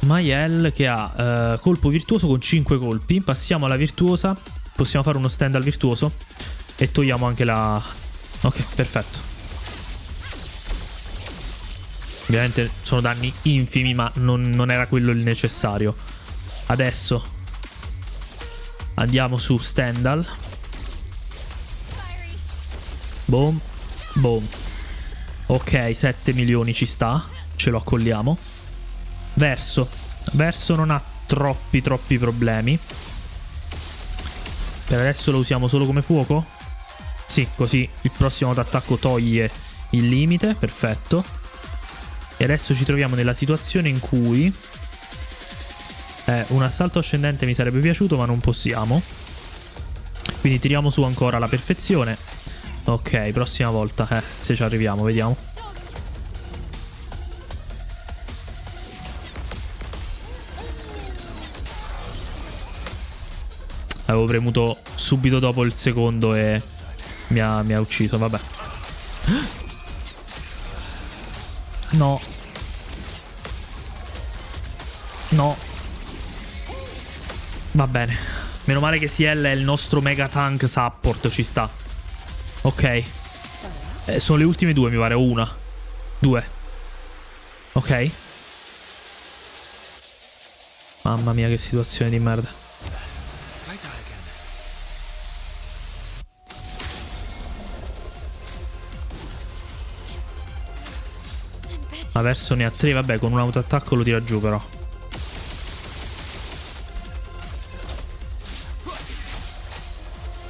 Mael che ha colpo virtuoso con 5 colpi. Passiamo alla virtuosa. Possiamo fare uno stand al virtuoso e togliamo anche la... Ok, perfetto. Ovviamente sono danni infimi, ma non era quello il necessario. Adesso andiamo su Stendhal. Boom, boom. Ok, 7 milioni ci sta. Ce lo accolliamo. Verso non ha troppi problemi. Per adesso lo usiamo solo come fuoco? Sì, così il prossimo attacco toglie il limite. Perfetto. E adesso ci troviamo nella situazione in cui un assalto ascendente mi sarebbe piaciuto, ma non possiamo. Quindi tiriamo su ancora la perfezione. Ok, prossima volta, se ci arriviamo, vediamo. Avevo premuto subito dopo il secondo e mi ha ucciso, vabbè. No. No. Va bene. Meno male che Ciel è il nostro mega tank support, ci sta. Ok. Sono le ultime due, mi pare. O una. Due. Ok. Mamma mia, che situazione di merda. Averso ne ha 3, vabbè, con un autoattacco lo tira giù però.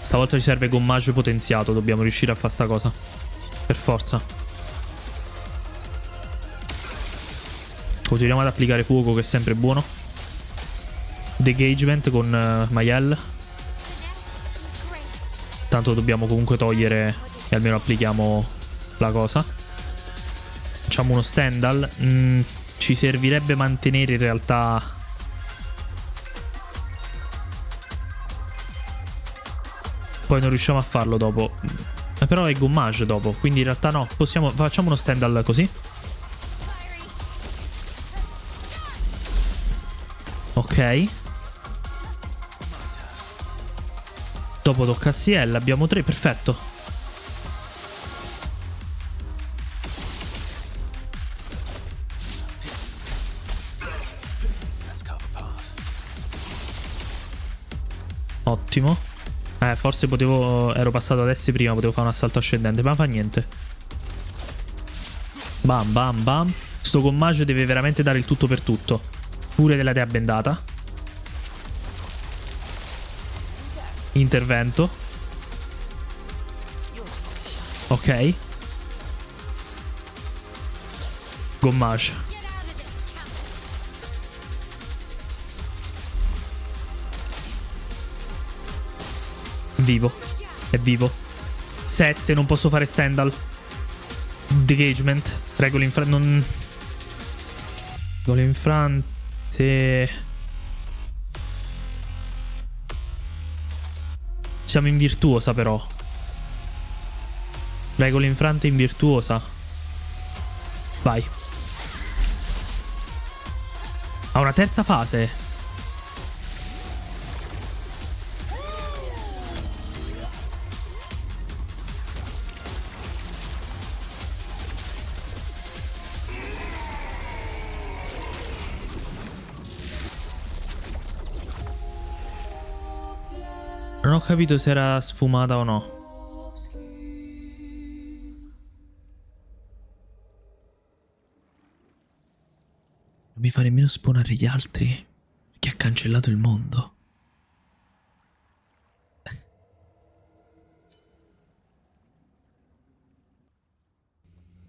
Stavolta ci serve gommage potenziato, dobbiamo riuscire a fare sta cosa. Per forza. Continuiamo ad applicare fuoco, che è sempre buono. Degagement con Mael. Tanto dobbiamo comunque togliere e almeno applichiamo la cosa. Facciamo uno Stendhal. Ci servirebbe mantenere in realtà. Poi non riusciamo a farlo dopo. Però è gommage dopo. Quindi in realtà no. Facciamo uno Stendhal così. Ok. Dopo tocca a Ciel. Abbiamo 3. Perfetto. Ottimo. Forse ero passato ad S prima, potevo fare un assalto ascendente, ma fa niente. Bam, bam, bam. Sto gommage deve veramente dare il tutto per tutto. Furia della Dea bendata. Intervento. Ok. Gommage. Vivo. È vivo. 7, non posso fare Stendhal. Degagement. Regole infrante. Non... Regole infrante. Siamo in virtuosa però. Regole infrante in virtuosa. Vai. Ha una terza fase. Non ho capito se era sfumata o no. Non mi fa nemmeno spawnare gli altri. Che ha cancellato il mondo.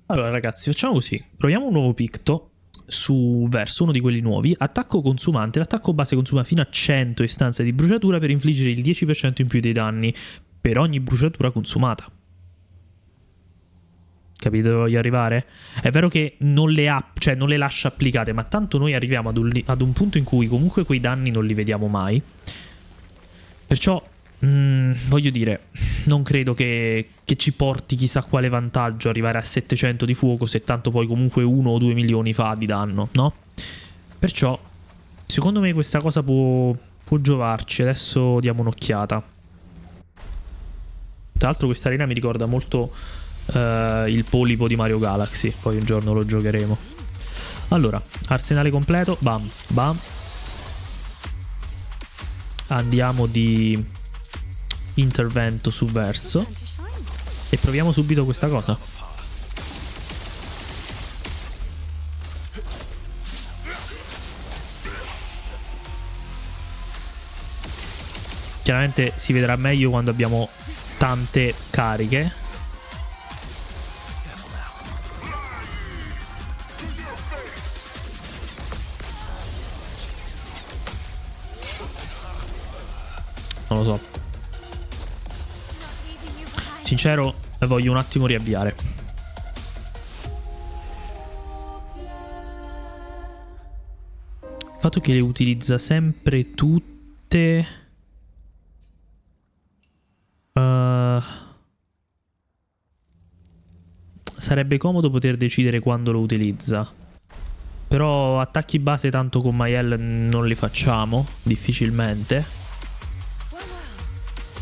Allora ragazzi, facciamo così. Proviamo un nuovo picto su verso uno di quelli nuovi. Attacco consumante. L'attacco base consuma fino a 100 istanze di bruciatura per infliggere il 10% in più dei danni per ogni bruciatura consumata. Capito dove voglio arrivare? È vero che non le non le lascia applicate, ma tanto noi arriviamo ad un punto in cui comunque quei danni non li vediamo mai. Perciò, voglio dire, non credo che ci porti chissà quale vantaggio arrivare a 700 di fuoco, se tanto poi comunque 1 o 2 milioni fa di danno, no? Perciò, secondo me questa cosa può giovarci. Adesso diamo un'occhiata. Tra l'altro questa arena mi ricorda molto il polipo di Mario Galaxy. Poi un giorno lo giocheremo. Allora, arsenale completo. Bam, bam. Andiamo di intervento su verso e proviamo subito questa cosa. Chiaramente si vedrà meglio quando abbiamo tante cariche. Non lo so. Sincero, voglio un attimo riavviare. Il fatto che le utilizza sempre tutte. Sarebbe comodo poter decidere quando lo utilizza. Però attacchi base tanto con Mael non li facciamo. Difficilmente.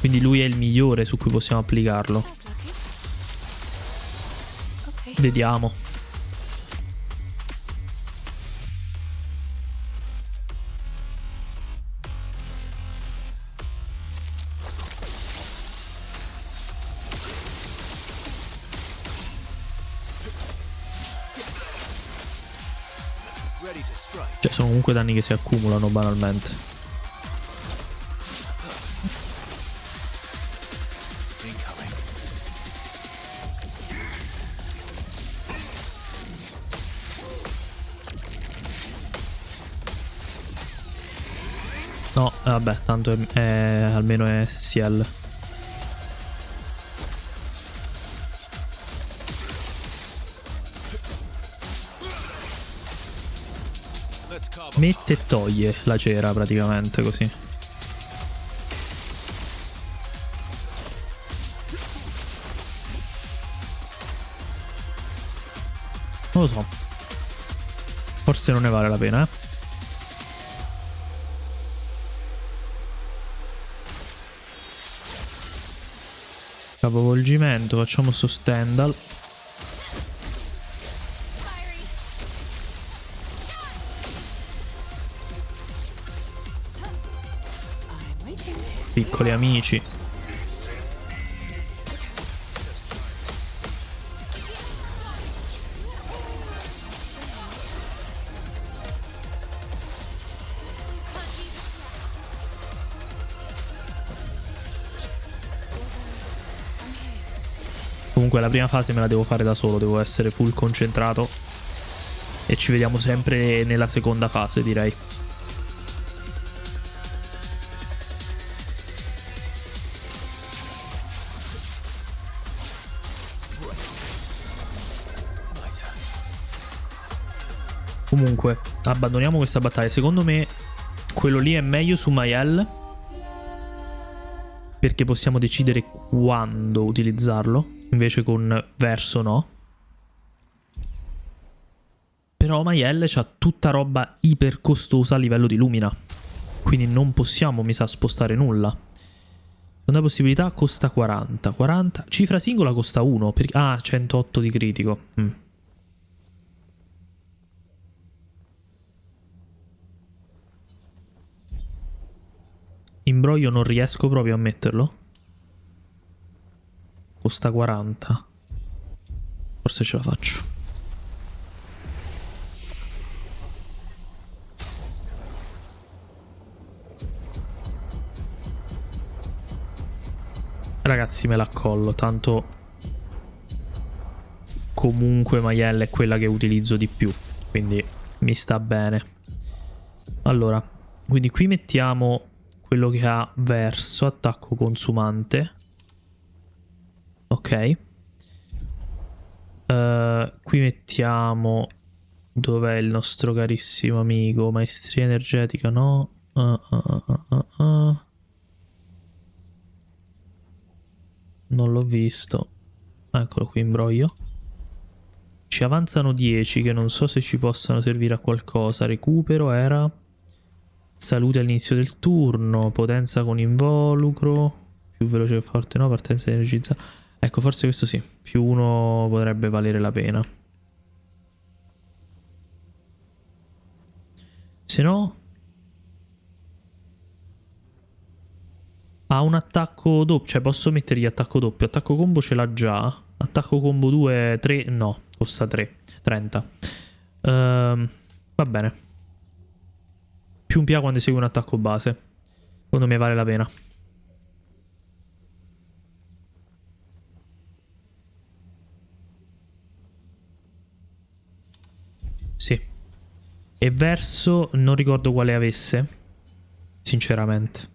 Quindi lui è il migliore su cui possiamo applicarlo. Vediamo. Ready to strike. Cioè sono comunque danni che si accumulano banalmente. No, vabbè, tanto almeno è Ciel. Mette e toglie la cera praticamente così. Non lo so. Forse non ne vale la pena, eh. Capovolgimento, facciamo su Stendhal. Piccoli amici. Comunque la prima fase me la devo fare da solo, devo essere full concentrato. E ci vediamo sempre nella seconda fase, direi. Comunque, abbandoniamo questa battaglia. Secondo me quello lì è meglio su Mael, perché possiamo decidere quando utilizzarlo. Invece con Verso no. Però Mael c'ha tutta roba iper costosa a livello di Lumina. Quindi non possiamo, mi sa, spostare nulla. Seconda possibilità costa 40. 40. Cifra singola costa 1. Ah, 108 di critico. Imbroglio non riesco proprio a metterlo. Costa 40. Forse ce la faccio. Ragazzi, me la collo. Tanto comunque Maiella è quella che utilizzo di più, quindi mi sta bene. Allora, quindi qui mettiamo quello che ha verso, attacco consumante. Ok. Qui mettiamo... Dov'è il nostro carissimo amico? Maestria energetica, no? Non l'ho visto. Eccolo qui, imbroglio. Ci avanzano 10 che non so se ci possano servire a qualcosa. Recupero era... Salute all'inizio del turno. Potenza con involucro. Più veloce e forte, no? Partenza energizzata. Ecco, forse questo sì. Più 1 potrebbe valere la pena. Se no... Ha un attacco doppio. Cioè posso mettergli attacco doppio. Attacco combo ce l'ha già. Attacco combo 2, 3... No, costa 3. 30. Va bene. Più un PA quando esegue un attacco base. Secondo me vale la pena. Sì. E verso non ricordo quale avesse. Sinceramente.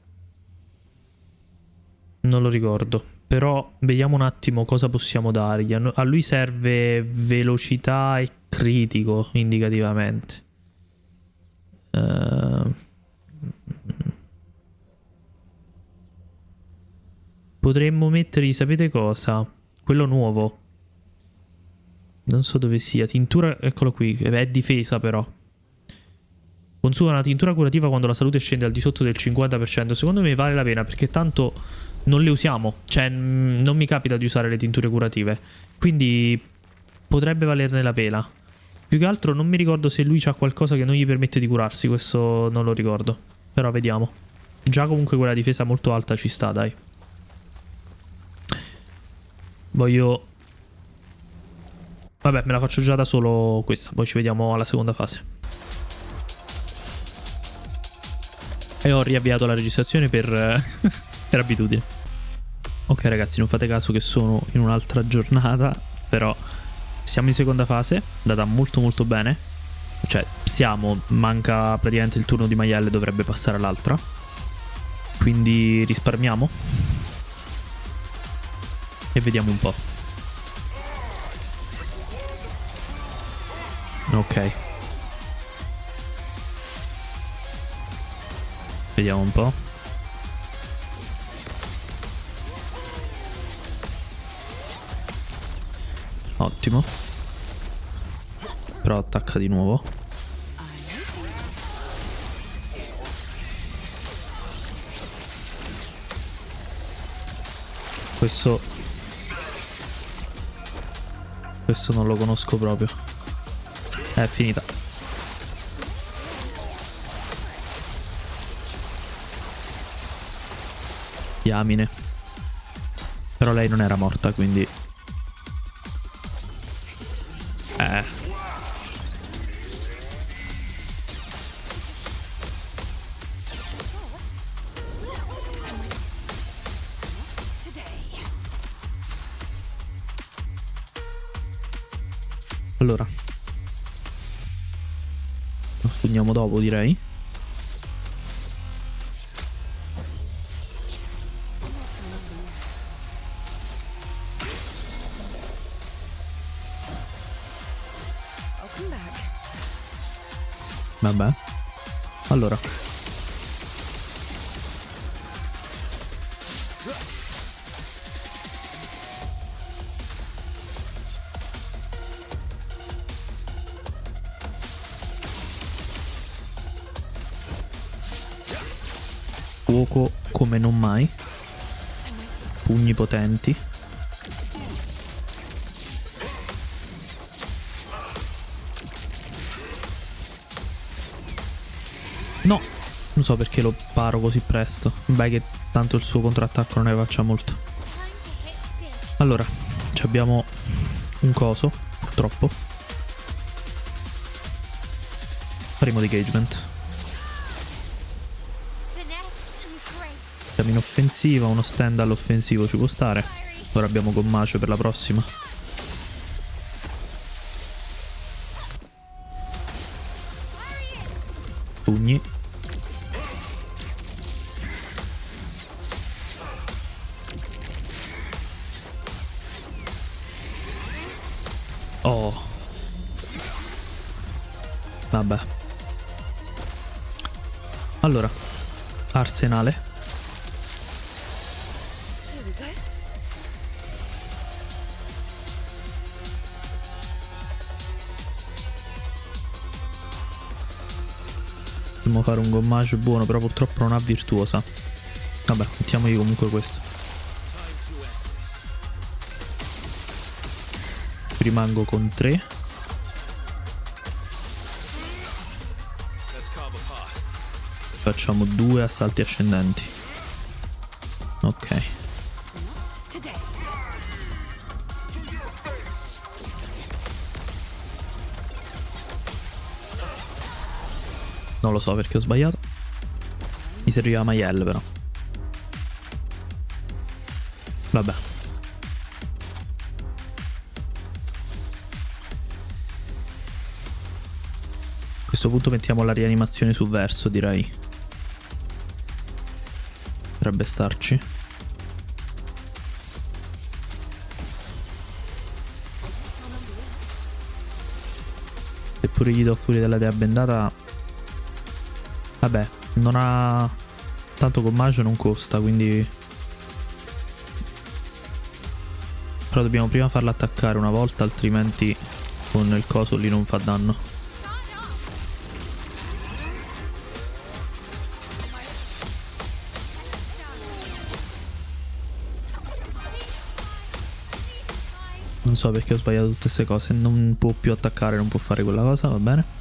Non lo ricordo. Però vediamo un attimo cosa possiamo dargli. A lui serve velocità e critico indicativamente. Potremmo mettergli, sapete cosa? Quello nuovo. Non so dove sia. Tintura, eccolo qui. È difesa però. Consuma una tintura curativa quando la salute scende al di sotto del 50%. Secondo me vale la pena perché tanto non le usiamo. Cioè non mi capita di usare le tinture curative. Quindi potrebbe valerne la pena. Più che altro non mi ricordo se lui ha qualcosa che non gli permette di curarsi. Questo non lo ricordo. Però vediamo. Già comunque quella difesa molto alta ci sta, dai. Voglio... Vabbè, me la faccio già da solo questa. Poi ci vediamo alla seconda fase. E ho riavviato la registrazione per abitudine. Ok ragazzi, non fate caso che sono in un'altra giornata. Però siamo in seconda fase. È andata molto molto bene. Cioè siamo, manca praticamente il turno di Maielle, dovrebbe passare all'altra. Quindi risparmiamo e vediamo un po'. Ok. Vediamo un po'. Ottimo. Però attacca di nuovo. Questo non lo conosco proprio. È finita. Diamine. Però lei non era morta, quindi... Allora. Lo spugniamo dopo, direi. Vabbè. Allora. Fuoco come non mai. Pugni potenti. No, non so perché lo paro così presto. Beh, che tanto il suo contrattacco non ne faccia molto. Allora, abbiamo un coso, purtroppo. Faremo engagement. Siamo in offensiva, uno stand all'offensivo ci può stare. Ora abbiamo gommacio per la prossima. Pugni. Oh. Vabbè. Allora, arsenale. Dobbiamo fare un gommage buono, però purtroppo non ha virtuosa. Vabbè, mettiamogli comunque questo. Rimango con 3. Facciamo 2 assalti ascendenti. Ok. Non lo so perché ho sbagliato. Mi serviva Maiel però. Vabbè. A questo punto mettiamo la rianimazione su verso, direi. Potrebbe starci. Seppure gli do fuori della dea bendata. Vabbè, non ha... Tanto gommage non costa, quindi... Però dobbiamo prima farla attaccare una volta, altrimenti con il coso lì non fa danno. Non so perché ho sbagliato tutte queste cose. Non può più attaccare, non può fare quella cosa, va bene.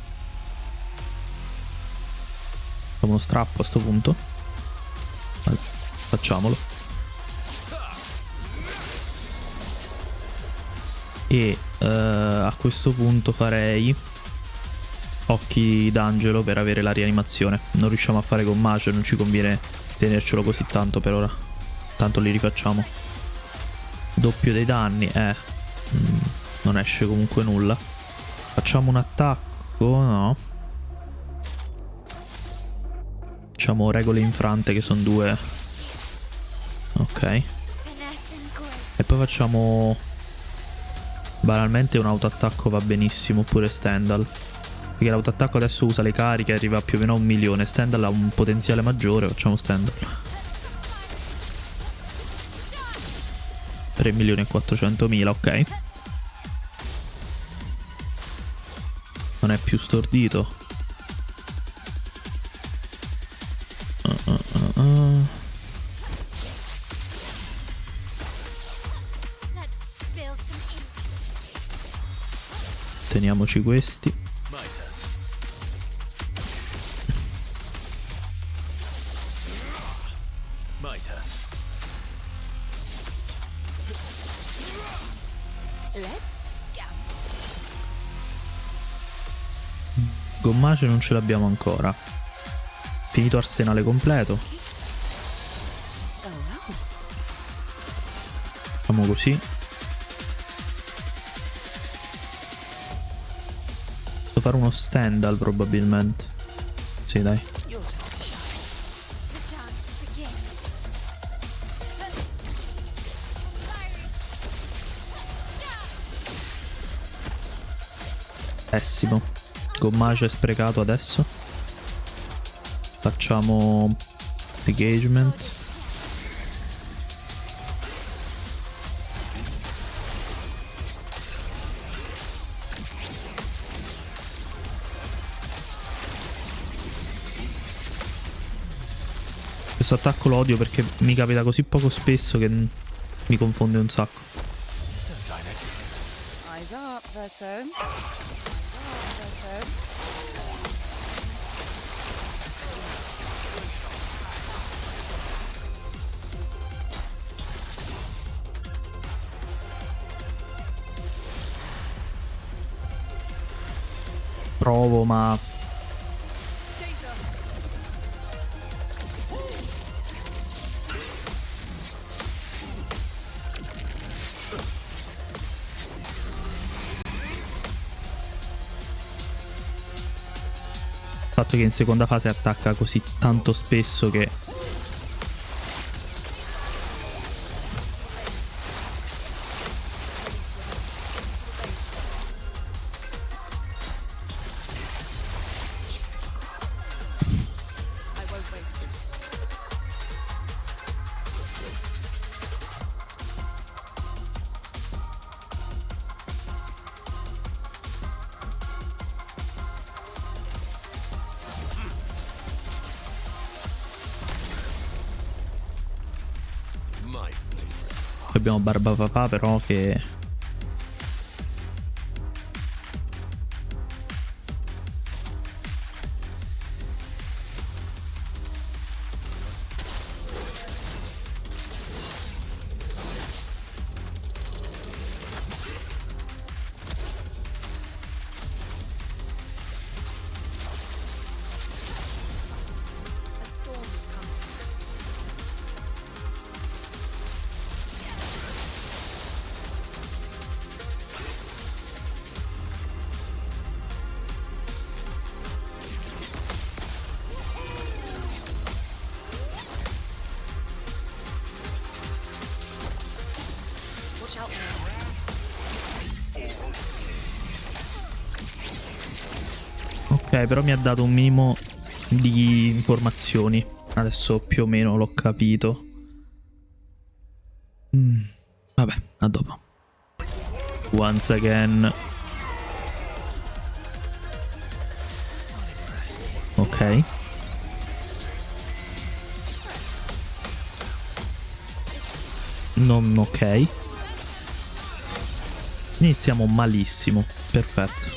Facciamo uno strappo a sto punto. Vabbè, facciamolo. E a questo punto farei occhi d'angelo per avere la rianimazione. Non riusciamo a fare con Mage, non ci conviene tenercelo così tanto per ora. Tanto li rifacciamo. Doppio dei danni, non esce comunque nulla. Facciamo un attacco, no. Facciamo regole infrante che sono 2. Ok. E poi facciamo... Banalmente un autoattacco va benissimo, oppure Stendhal. Perché l'autoattacco adesso usa le cariche e arriva più o meno a 1 milione. Stendhal ha un potenziale maggiore, facciamo Stendhal. 3.400.000, ok. Non è più stordito. Teniamoci questi. Gommage non ce l'abbiamo ancora. Finito arsenale completo. Facciamo così. Devo fare uno Stendhal probabilmente. Sì, dai. Pessimo. Gommage è sprecato adesso. Facciamo engagement. Questo attacco lo odio perché mi capita così poco spesso che mi confonde un sacco. Eyes up, person. Provo, ma fatto che in seconda fase attacca così tanto spesso che... My favorite. Poi abbiamo Barba Papà però che... Ok, però mi ha dato un minimo di informazioni. Adesso più o meno l'ho capito. Vabbè, a dopo. Once again. Ok. Non ok. Iniziamo malissimo. Perfetto.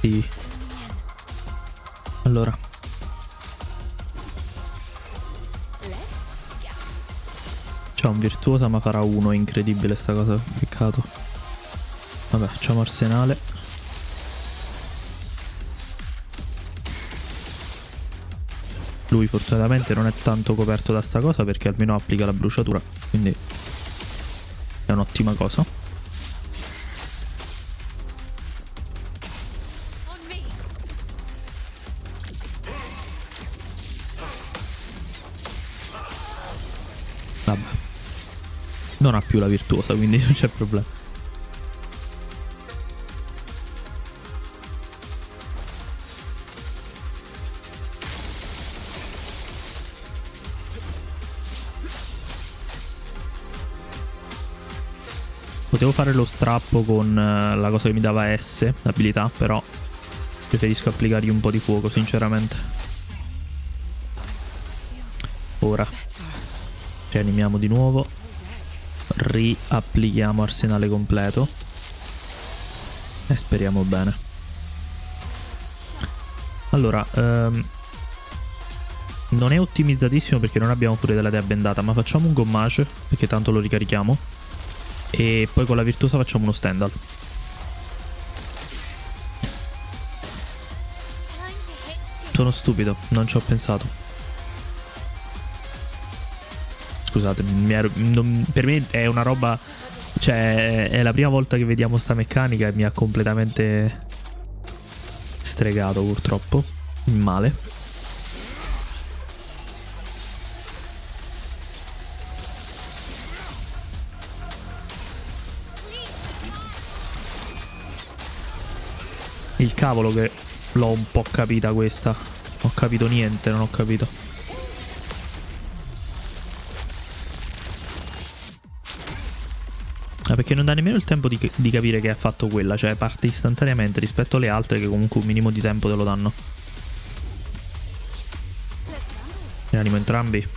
Sì. Allora. C'è un virtuosa ma farà uno. È incredibile sta cosa. Peccato. Vabbè, facciamo arsenale. Lui fortunatamente non è tanto coperto da sta cosa perché almeno applica la bruciatura. Quindi è un'ottima cosa. On me. Vabbè. Non ha più la virtuosa, quindi non c'è problema. Potevo fare lo strappo con la cosa che mi dava S, l'abilità, però preferisco applicargli un po' di fuoco, sinceramente. Ora rianimiamo di nuovo. Riapplichiamo arsenale completo. E speriamo bene. Allora, non è ottimizzatissimo perché non abbiamo pure della dea bendata, ma facciamo un gommage, perché tanto lo ricarichiamo. E poi con la virtuosa facciamo uno standal. Sono stupido, non ci ho pensato. Scusate, per me è una roba... Cioè, è la prima volta che vediamo sta meccanica e mi ha completamente stregato, purtroppo. Male. Il cavolo che l'ho un po' capita questa. Ho capito niente, non ho capito. Perché non dà nemmeno il tempo di capire che ha fatto quella. Cioè parte istantaneamente rispetto alle altre che comunque un minimo di tempo te lo danno. Rianimo entrambi.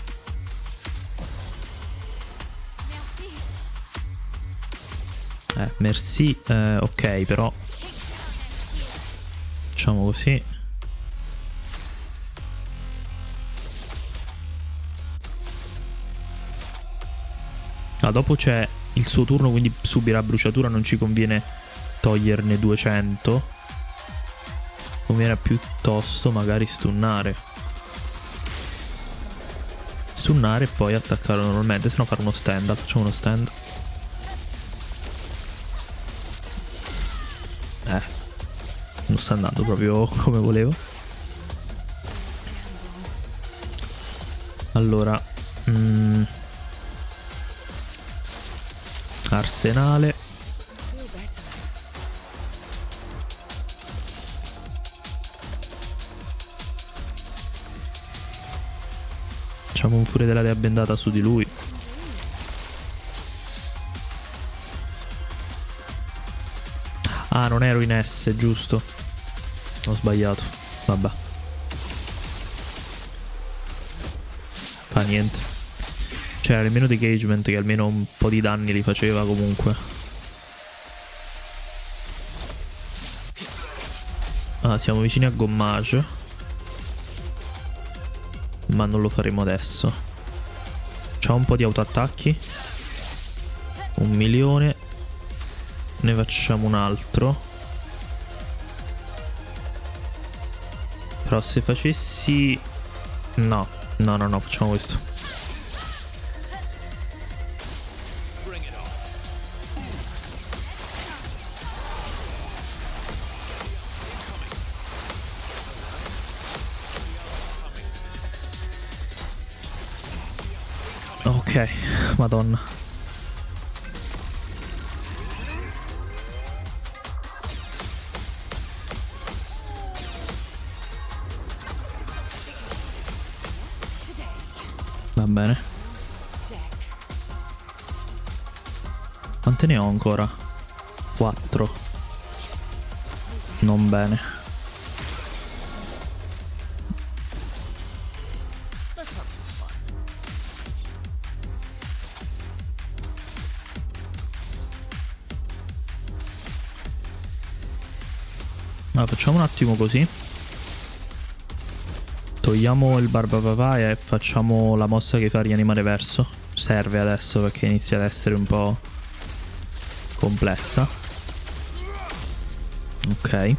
Merci. Ok, però facciamo così. Dopo c'è il suo turno, quindi subirà bruciatura. Non ci conviene toglierne 200. Conviene piuttosto magari stunnare. stunnare e poi attaccare normalmente, se no fare uno stand. Facciamo uno stand. Non sta andando proprio come volevo. Allora arsenale. Facciamo un furia della dea bendata su di lui. Ah, non ero in S, giusto. Ho sbagliato. Vabbè. Fa niente. C'era nemmeno degagement che almeno un po' di danni li faceva comunque. Ah, siamo vicini a gommage. Ma non lo faremo adesso. C'ha un po' di autoattacchi. 1.000.000. Ne facciamo un altro. Però se facessi... No, facciamo questo. Ok, madonna. Va bene. Quante ne ho ancora? 4. Non bene. Allora, facciamo un attimo così. Togliamo il barbapapà e facciamo la mossa che fa rianimare verso. Serve adesso perché inizia ad essere un po' complessa. Ok.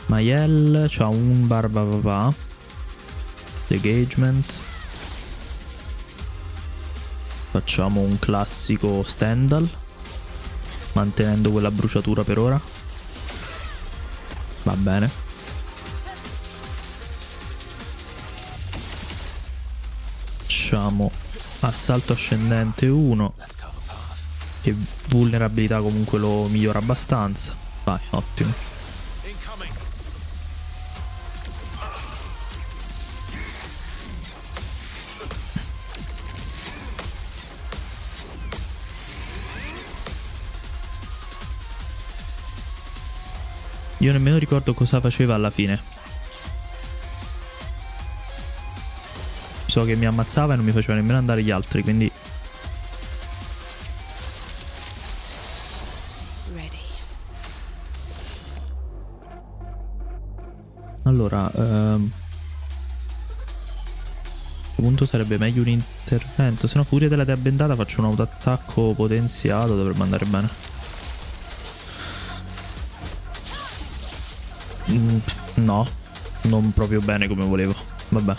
Mael c'ha un barbapapà. Degagement. Facciamo un classico Stendhal, mantenendo quella bruciatura per ora. Va bene. Facciamo assalto ascendente 1, che vulnerabilità comunque lo migliora abbastanza. Vai, ottimo. Io nemmeno ricordo cosa faceva alla fine. So che mi ammazzava e non mi faceva nemmeno andare gli altri, quindi... Allora, a questo punto sarebbe meglio un intervento. Se no, furia della dea bendata, faccio un autoattacco potenziato, dovrebbe andare bene. No, non proprio bene come volevo. Vabbè.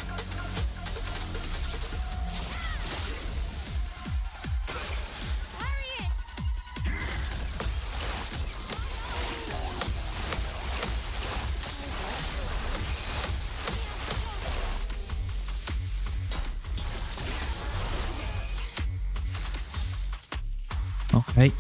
Ok.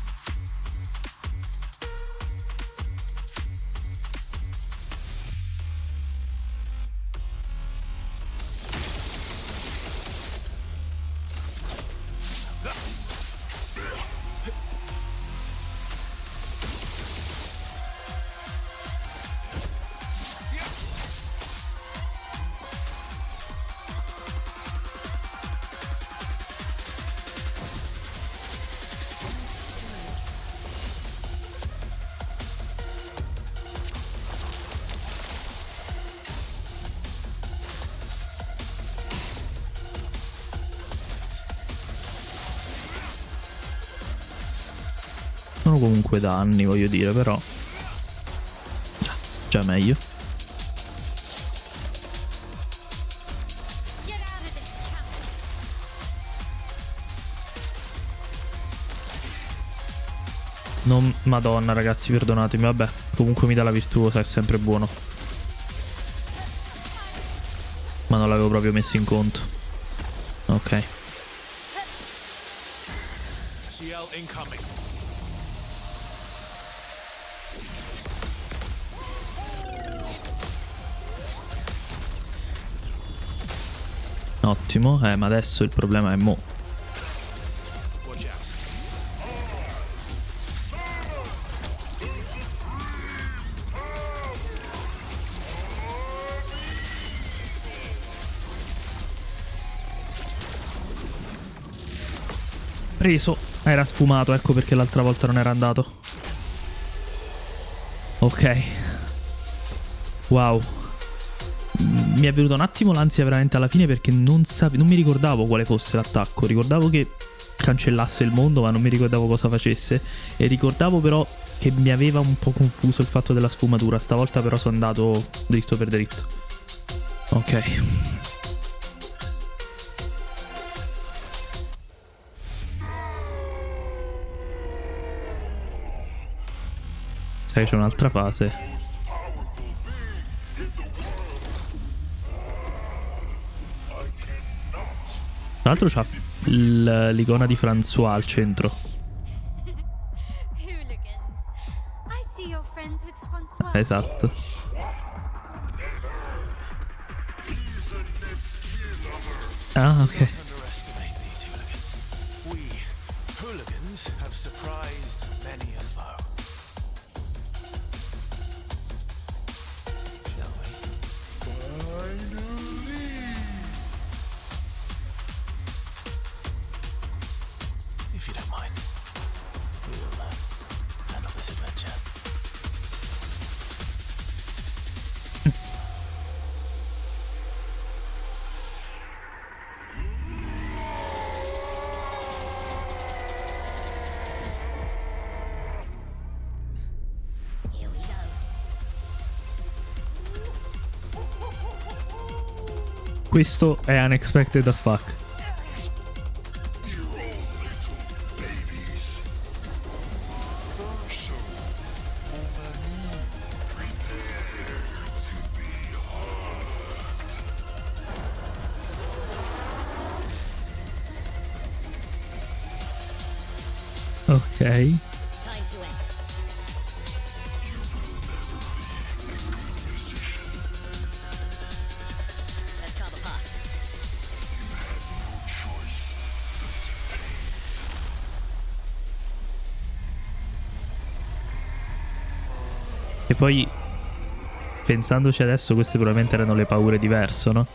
Sono comunque danni, voglio dire, però già meglio. Non... Madonna, ragazzi, perdonatemi. Vabbè, comunque mi dà la virtuosa, è sempre buono. Ma non l'avevo proprio messo in conto. Ok. CL incoming. Ottimo. Ma adesso il problema è mo. Watch out. Preso. Era sfumato, ecco perché l'altra volta non era andato. Ok. Wow. Mi è venuto un attimo l'ansia veramente alla fine perché non mi ricordavo quale fosse l'attacco. Ricordavo che cancellasse il mondo, ma non mi ricordavo cosa facesse. E ricordavo però che mi aveva un po' confuso il fatto della sfumatura. Stavolta però sono andato dritto per dritto. Ok. Sai, c'è un'altra fase. Tra l'altro c'ha l'icona di François al centro. Hooligans. I see you're friends with Francois. Esatto. Ah, ok. Underestimate these hooligans. We hooligans have surprised many a foe. Shall we? If you don't mind, we'll handle this adventure. Questo è unexpected as fuck. Ok. Time to end. Let's call the pot. E poi, pensandoci adesso, queste probabilmente erano le paure di Verso, no?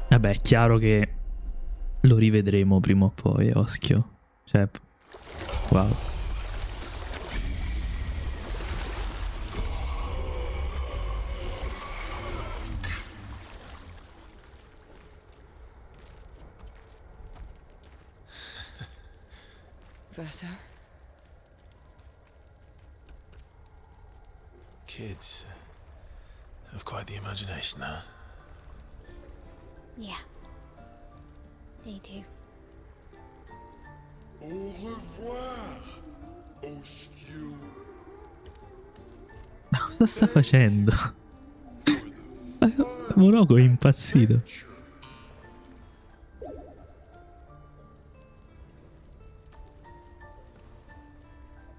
Vabbè, è chiaro che lo rivedremo prima o poi, Oschio. Cioè, wow. Verso? Kids have quite the imagination, huh? Yeah. They do. Au revoir, Oscu. Ma cosa sta facendo? Ma Monoko è impazzito.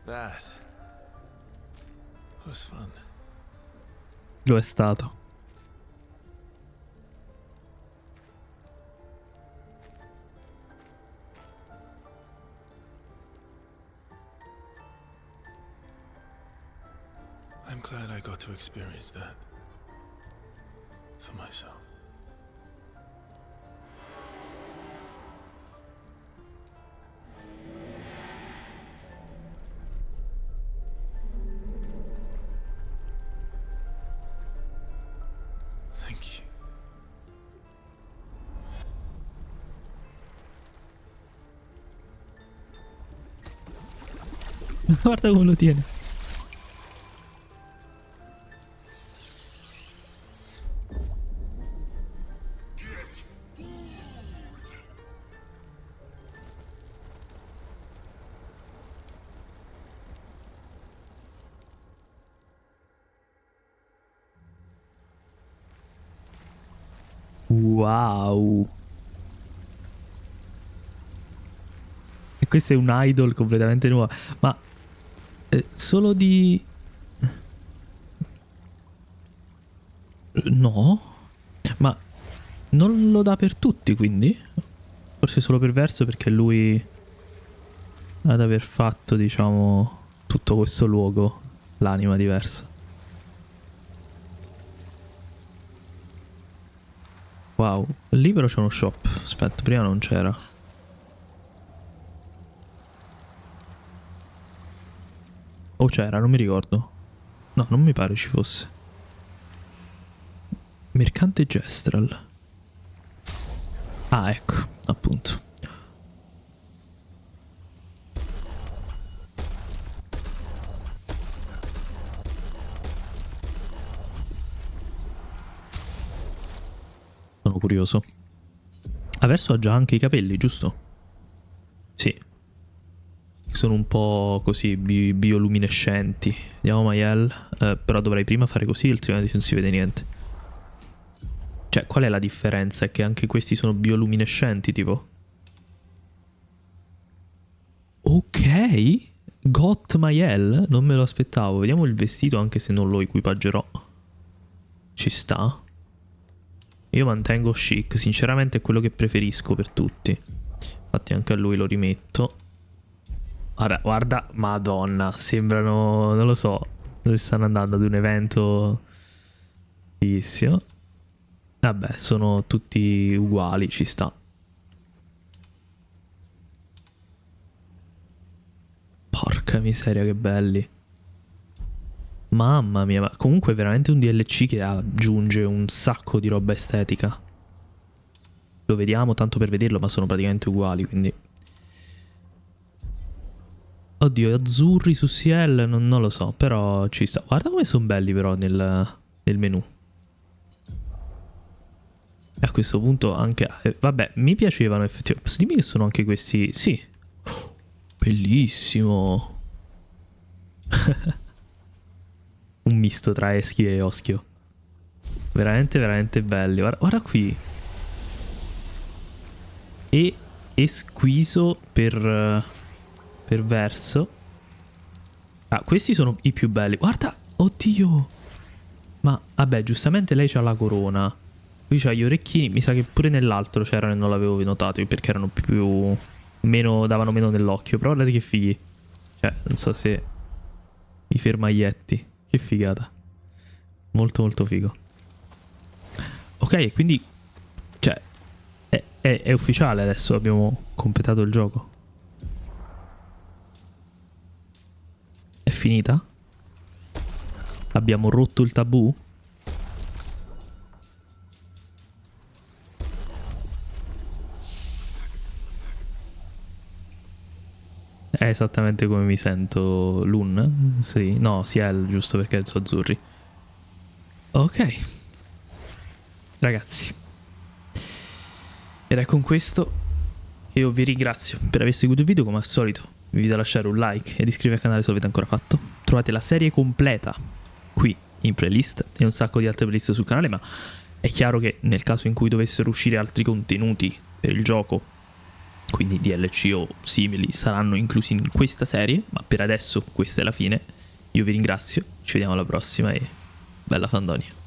That was fun. Lo è stato. I'm glad I got to experience that for myself. Thank you. Guarda come lo tiene. Wow. E questo è un idol completamente nuovo. Ma solo di... No. Ma non lo dà per tutti, quindi? Forse solo per Verso, perché lui ad aver fatto, diciamo, tutto questo luogo, l'anima diversa. Wow, lì però c'è uno shop. Aspetta, prima non c'era. O c'era, non mi ricordo. No, non mi pare ci fosse. Mercante Gestral. Ah, ecco, appunto. Sono curioso. Averso ha già anche i capelli, giusto? Sì. Sono un po' così bioluminescenti. Andiamo Mael. Però dovrei prima fare così, altrimenti non si vede niente. Cioè, qual è la differenza? È che anche questi sono bioluminescenti, tipo. Ok. Got Mael? Non me lo aspettavo. Vediamo il vestito, anche se non lo equipaggerò. Ci sta. Io mantengo chic. Sinceramente è quello che preferisco per tutti. Infatti anche a lui lo rimetto. Guarda, madonna. Sembrano, non lo so, dove stanno andando, ad un evento fighissimo. Vabbè, sono tutti uguali, ci sta. Porca miseria, che belli. Mamma mia, ma comunque è veramente un DLC che aggiunge un sacco di roba estetica. Lo vediamo tanto per vederlo, ma sono praticamente uguali, quindi... Oddio, azzurri su Ciel, non lo so, però ci sta. Guarda come sono belli però nel menu. E a questo punto anche... vabbè, mi piacevano effettivamente. Posso dirmi che sono anche questi... Sì. Bellissimo. Un misto tra Eschio e Oschio. Veramente, veramente belli. Guarda qui. E Esquiso per Verso. Ah, questi sono i più belli. Guarda, oddio. Ma, vabbè, giustamente lei c'ha la corona. Qui c'ha gli orecchini. Mi sa che pure nell'altro c'erano e non l'avevo notato, perché erano più... meno, davano meno nell'occhio. Però guardate che fighi. Cioè, non so se... i fermaglietti. Che figata. Molto molto figo. Ok, quindi... cioè... è ufficiale adesso. Abbiamo completato il gioco. È finita? Abbiamo rotto il tabù? È esattamente come mi sento Lun? Sì, no, Ciel, giusto perché sono azzurri. Ok. Ragazzi. Ed è con questo che io vi ringrazio per aver seguito il video come al solito. Vi invito a lasciare un like ed iscrivervi al canale se l'avete ancora fatto. Trovate la serie completa qui in playlist e un sacco di altre playlist sul canale, ma è chiaro che nel caso in cui dovessero uscire altri contenuti per il gioco, quindi DLC o simili, saranno inclusi in questa serie, ma per adesso questa è la fine. Io vi ringrazio, ci vediamo alla prossima e bella fandonia.